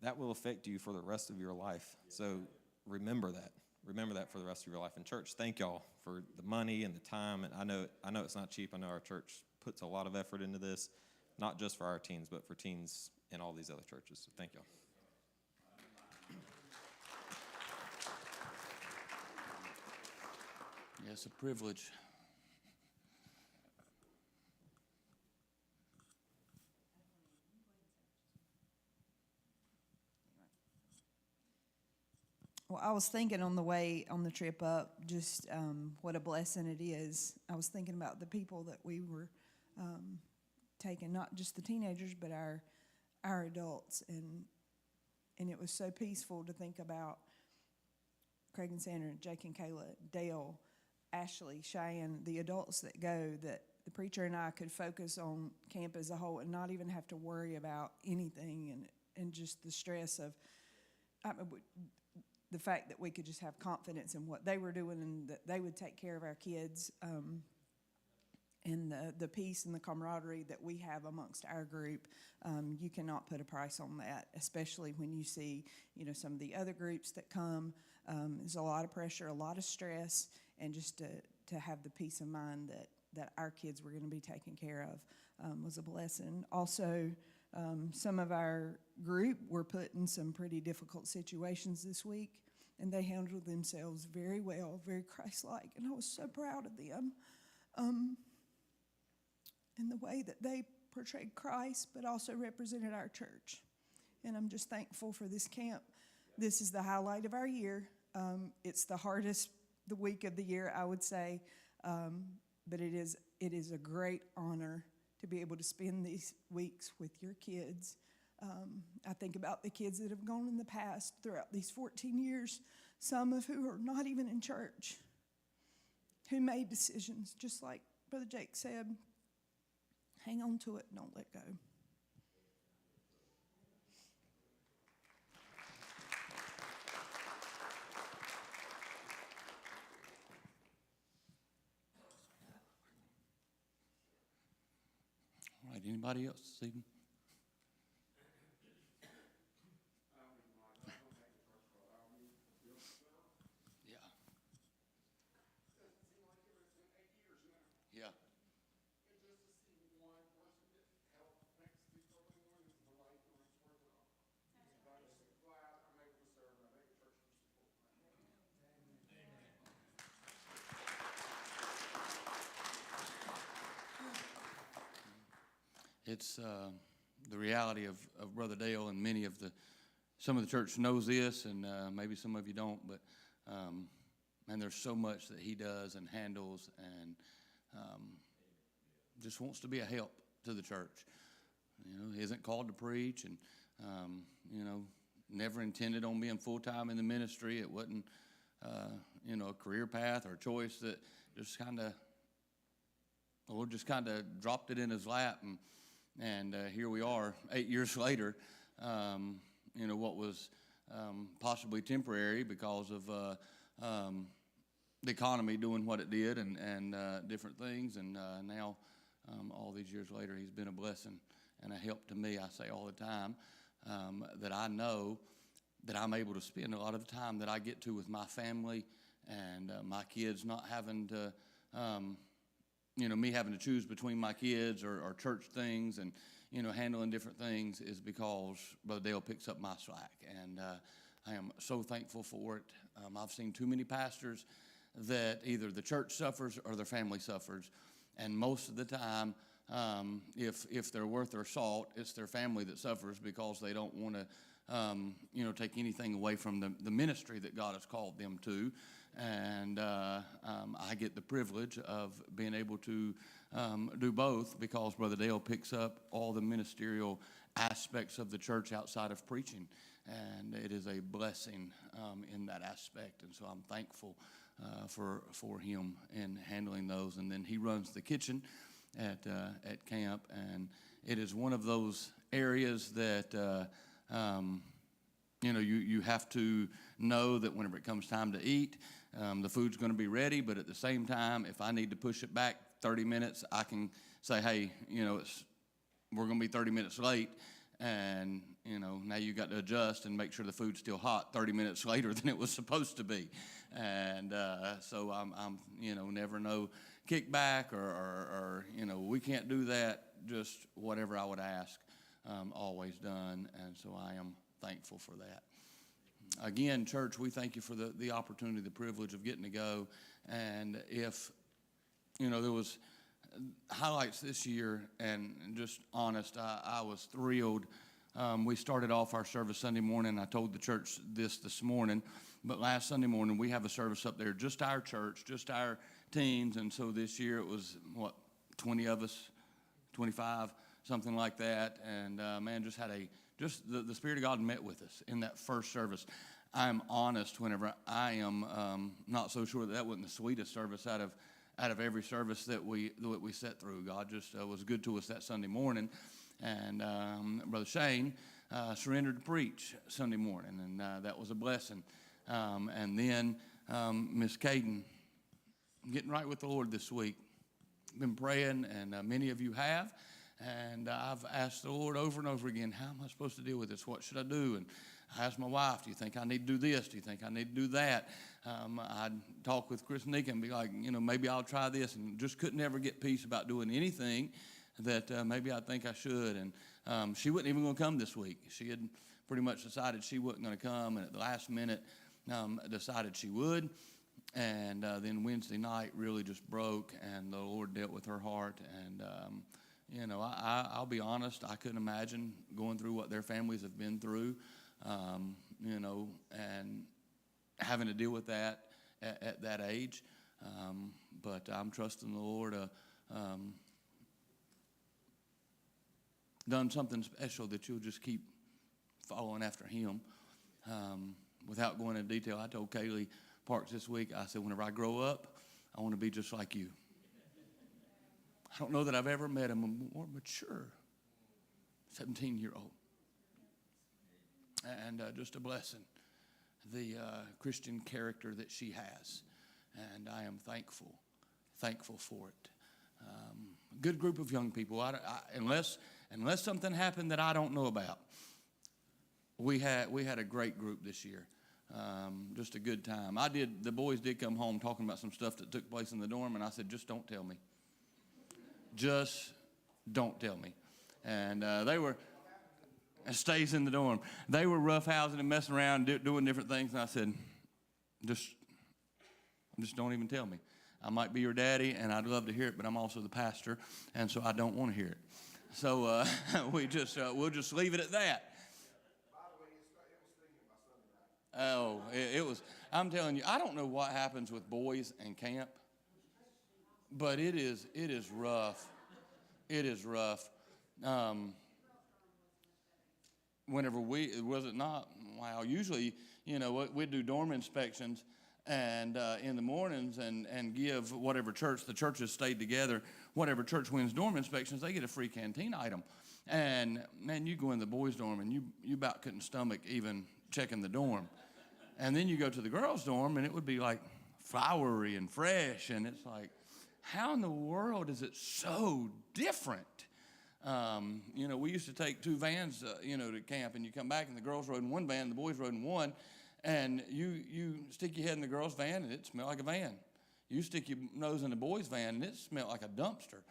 that will affect you for the rest of your life. So remember that. Remember that for the rest of your life. And church, thank y'all for the money and the time. And I know it's not cheap. I know our church puts a lot of effort into this, not just for our teens, but for teens in all these other churches. So thank y'all. Yeah, it's a privilege. Well, I was thinking on the way on the trip up, just what a blessing it is. I was thinking about the people that we were taking, not just the teenagers, but our adults, and it was so peaceful to think about Craig and Sandra, Jake and Kayla, Dale, Ashley, Cheyenne, the adults that go, that the preacher and I could focus on camp as a whole and not even have to worry about anything, and just the stress of the fact that we could just have confidence in what they were doing and that they would take care of our kids, and the peace and the camaraderie that we have amongst our group. You cannot put a price on that, especially when you see, some of the other groups that come. There's a lot of pressure, a lot of stress, and just to have the peace of mind that our kids were going to be taken care of was a blessing. Also, some of our group were put in some pretty difficult situations this week, and they handled themselves very well, very Christ-like, and I was so proud of them in the way that they portrayed Christ, but also represented our church. And I'm just thankful for this camp. This is the highlight of our year. It's the hardest the week of the year, I would say, but it is a great honor to be able to spend these weeks with your kids. I think about the kids that have gone in the past throughout these 14 years, some of who are not even in church, who made decisions, just like Brother Jake said, hang on to it, don't let go. All right, anybody else this evening? Yeah. Yeah. It's the reality of Brother Dale, and some of the church knows this, and maybe some of you don't, but man, there's so much that he does and handles, and just wants to be a help to the church. He isn't called to preach, and never intended on being full-time in the ministry. It wasn't, a career path or a choice that just kind of, the Lord just kind of dropped it in his lap, and here we are 8 years later. What was possibly temporary because of the economy doing what it did and different things, and now all these years later, he's been a blessing and a help to me. I say all the time that I know that I'm able to spend a lot of the time that I get to with my family and my kids, not having to, me having to choose between my kids or church things and, handling different things, is because Brother Dale picks up my slack. And I am so thankful for it. I've seen too many pastors that either the church suffers or their family suffers. And most of the time, if they're worth their salt, it's their family that suffers because they don't want to, take anything away from the ministry that God has called them to. And I get the privilege of being able to do both, because Brother Dale picks up all the ministerial aspects of the church outside of preaching. And it is a blessing in that aspect. And so I'm thankful for him in handling those. And then he runs the kitchen at camp. And it is one of those areas that, you have to know that whenever it comes time to eat, the food's going to be ready. But at the same time, if I need to push it back 30 minutes, I can say, hey, we're going to be 30 minutes late. And, now you got to adjust and make sure the food's still hot 30 minutes later than it was supposed to be. And so I'm never no kickback or we can't do that. Just whatever I would ask, always done. And so I am thankful for that. Again, church, we thank you for the opportunity, the privilege of getting to go. And if, there was highlights this year, and just honest, I was thrilled. We started off our service Sunday morning. I told the church this morning, but last Sunday morning we have a service up there, just our church, just our teens. And so this year it was, 20 of us, 25, something like that. And man, just had the Spirit of God met with us in that first service. I'm honest, whenever I am not so sure that wasn't the sweetest service out of every service that we sat through. God just was good to us that Sunday morning. And Brother Shane surrendered to preach Sunday morning, and that was a blessing. And then Miss Caden getting right with the Lord this week. Been praying, and many of you have. And I've asked the Lord over and over again, how am I supposed to deal with this? What should I do? And I asked my wife, do you think I need to do this? Do you think I need to do that? I'd talk with Chris Nika and be like, maybe I'll try this, and just couldn't ever get peace about doing anything that maybe I think I should. And she wasn't even going to come this week. She had pretty much decided she wasn't going to come, and at the last minute decided she would. And then Wednesday night really just broke, and the Lord dealt with her heart. And I'll be honest, I couldn't imagine going through what their families have been through, and having to deal with that at that age. But I'm trusting the Lord done something special that you'll just keep following after him. Without going into detail, I told Kaylee Parks this week, I said, whenever I grow up, I want to be just like you. I don't know that I've ever met a more mature 17-year-old. And just a blessing, the Christian character that she has. And I am thankful for it. Good group of young people. Unless something happened that I don't know about, we had a great group this year. Just a good time. The boys did come home talking about some stuff that took place in the dorm, and I said, just don't tell me. Just don't tell me. And they were, it stays in the dorm. They were roughhousing and messing around, doing different things, and I said, just don't even tell me. I might be your daddy, and I'd love to hear it, but I'm also the pastor, and so I don't want to hear it. So we'll just leave it at that. Oh, it was, I'm telling you, I don't know what happens with boys in camp, but it is rough. It is rough. Whenever was it not? Wow, usually, we'd do dorm inspections, and in the mornings and give whatever church, the churches stayed together, whatever church wins dorm inspections, they get a free canteen item. And man, you go in the boys' dorm and you about couldn't stomach even checking the dorm. And then you go to the girls' dorm and it would be like flowery and fresh, and it's like, how in the world is it so different? You know, we used to take 2 vans, to camp, and you come back and the girls rode in one van, the boys rode in one, and you stick your head in the girls' van and it smelled like a van. You stick your nose in the boys' van and it smelled like a dumpster.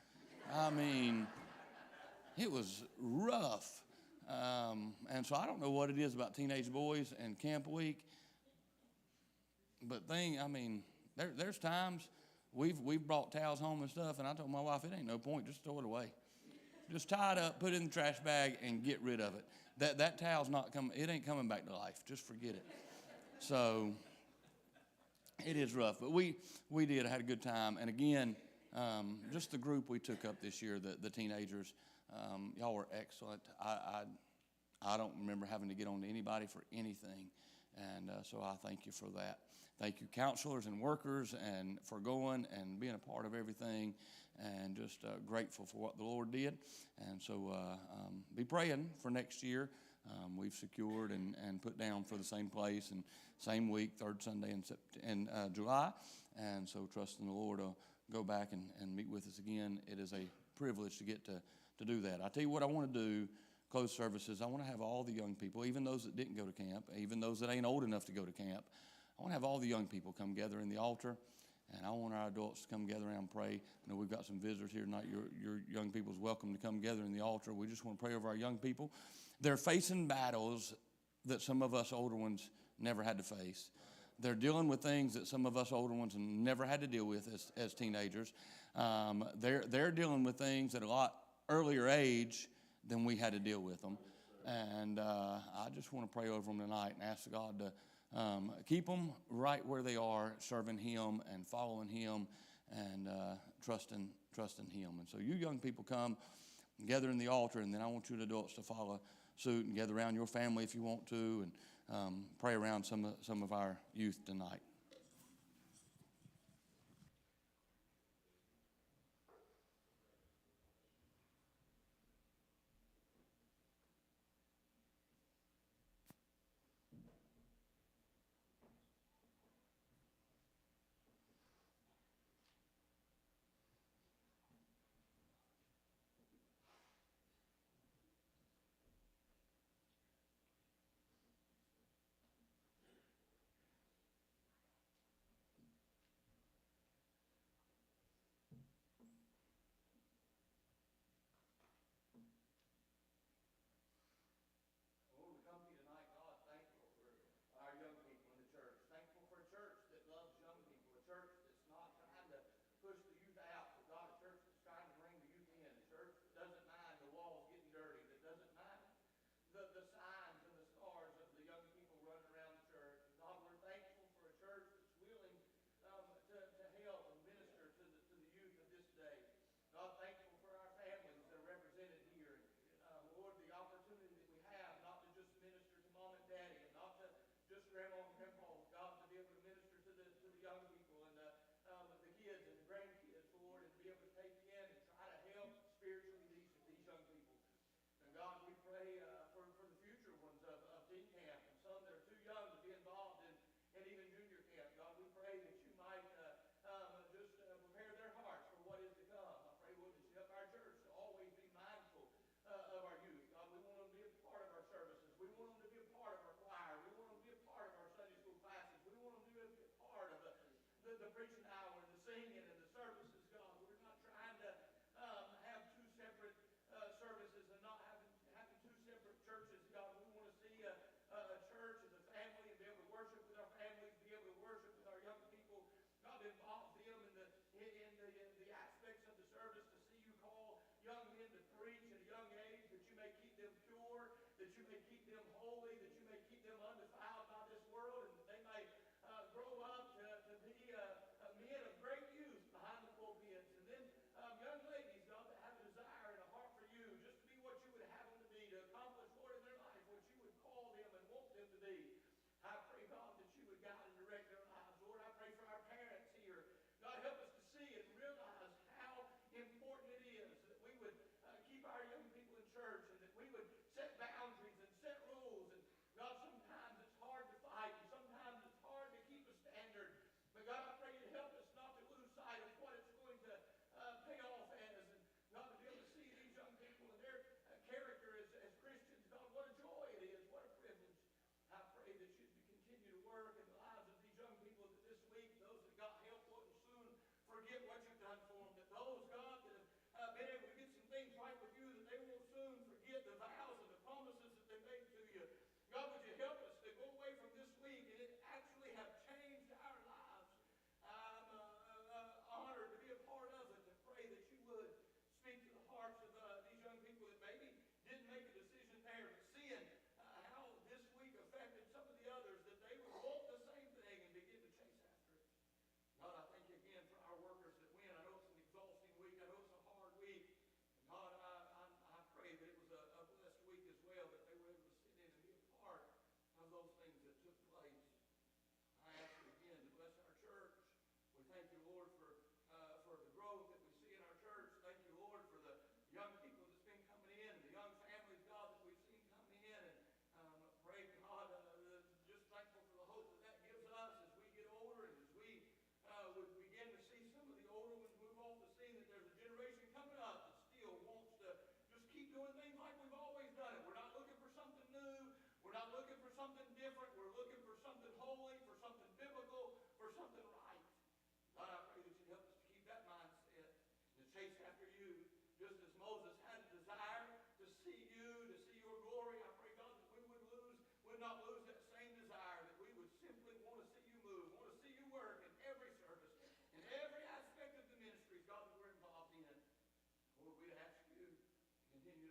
I mean, it was rough. And so I don't know what it is about teenage boys and camp week, but there's times we've brought towels home and stuff, and I told my wife, it ain't no point, just throw it away. Just tie it up, put it in the trash bag, and get rid of it. That towel's not coming, it ain't coming back to life. Just forget it. So it is rough, but we had a good time. And again, just the group we took up this year, the teenagers, y'all were excellent. I don't remember having to get on to anybody for anything, and so I thank you for that. Thank you, counselors and workers, and for going and being a part of everything, and just grateful for what the Lord did. And so be praying for next year. We've secured and put down for the same place and same week, 3rd Sunday in July. And so trusting the Lord to go back and meet with us again. It is a privilege to get to do that. I tell you what I want to do, close services, I want to have all the young people, even those that didn't go to camp, even those that ain't old enough to go to camp, I want to have all the young people come gather in the altar, and I want our adults to come gather around and pray. I know we've got some visitors here tonight. Your young people's welcome to come gather in the altar. We just want to pray over our young people. They're facing battles that some of us older ones never had to face. They're dealing with things that some of us older ones never had to deal with as teenagers. They're dealing with things at a lot earlier age than we had to deal with them. And I just want to pray over them tonight and ask God to keep them right where they are, serving Him and following Him and trusting Him. And so you young people come and gather in the altar, and then I want you adults to follow suit and gather around your family if you want to, and pray around some of our youth tonight.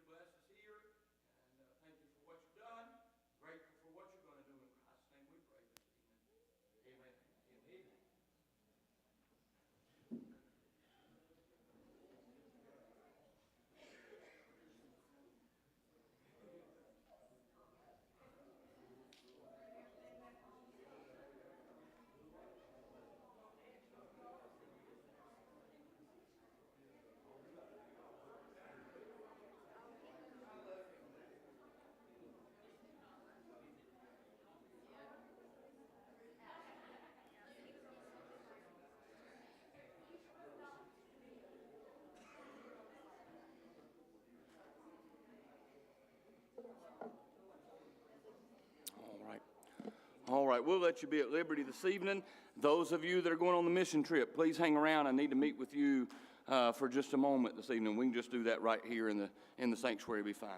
bless us here. And thank you for what you've done. Grateful for what you're going to do. In Christ's name we pray this evening. Amen. Amen. All right, we'll let you be at liberty this evening. Those of you that are going on the mission trip, please hang around. I need to meet with you for just a moment this evening. We can just do that right here in the sanctuary. It'll be fine.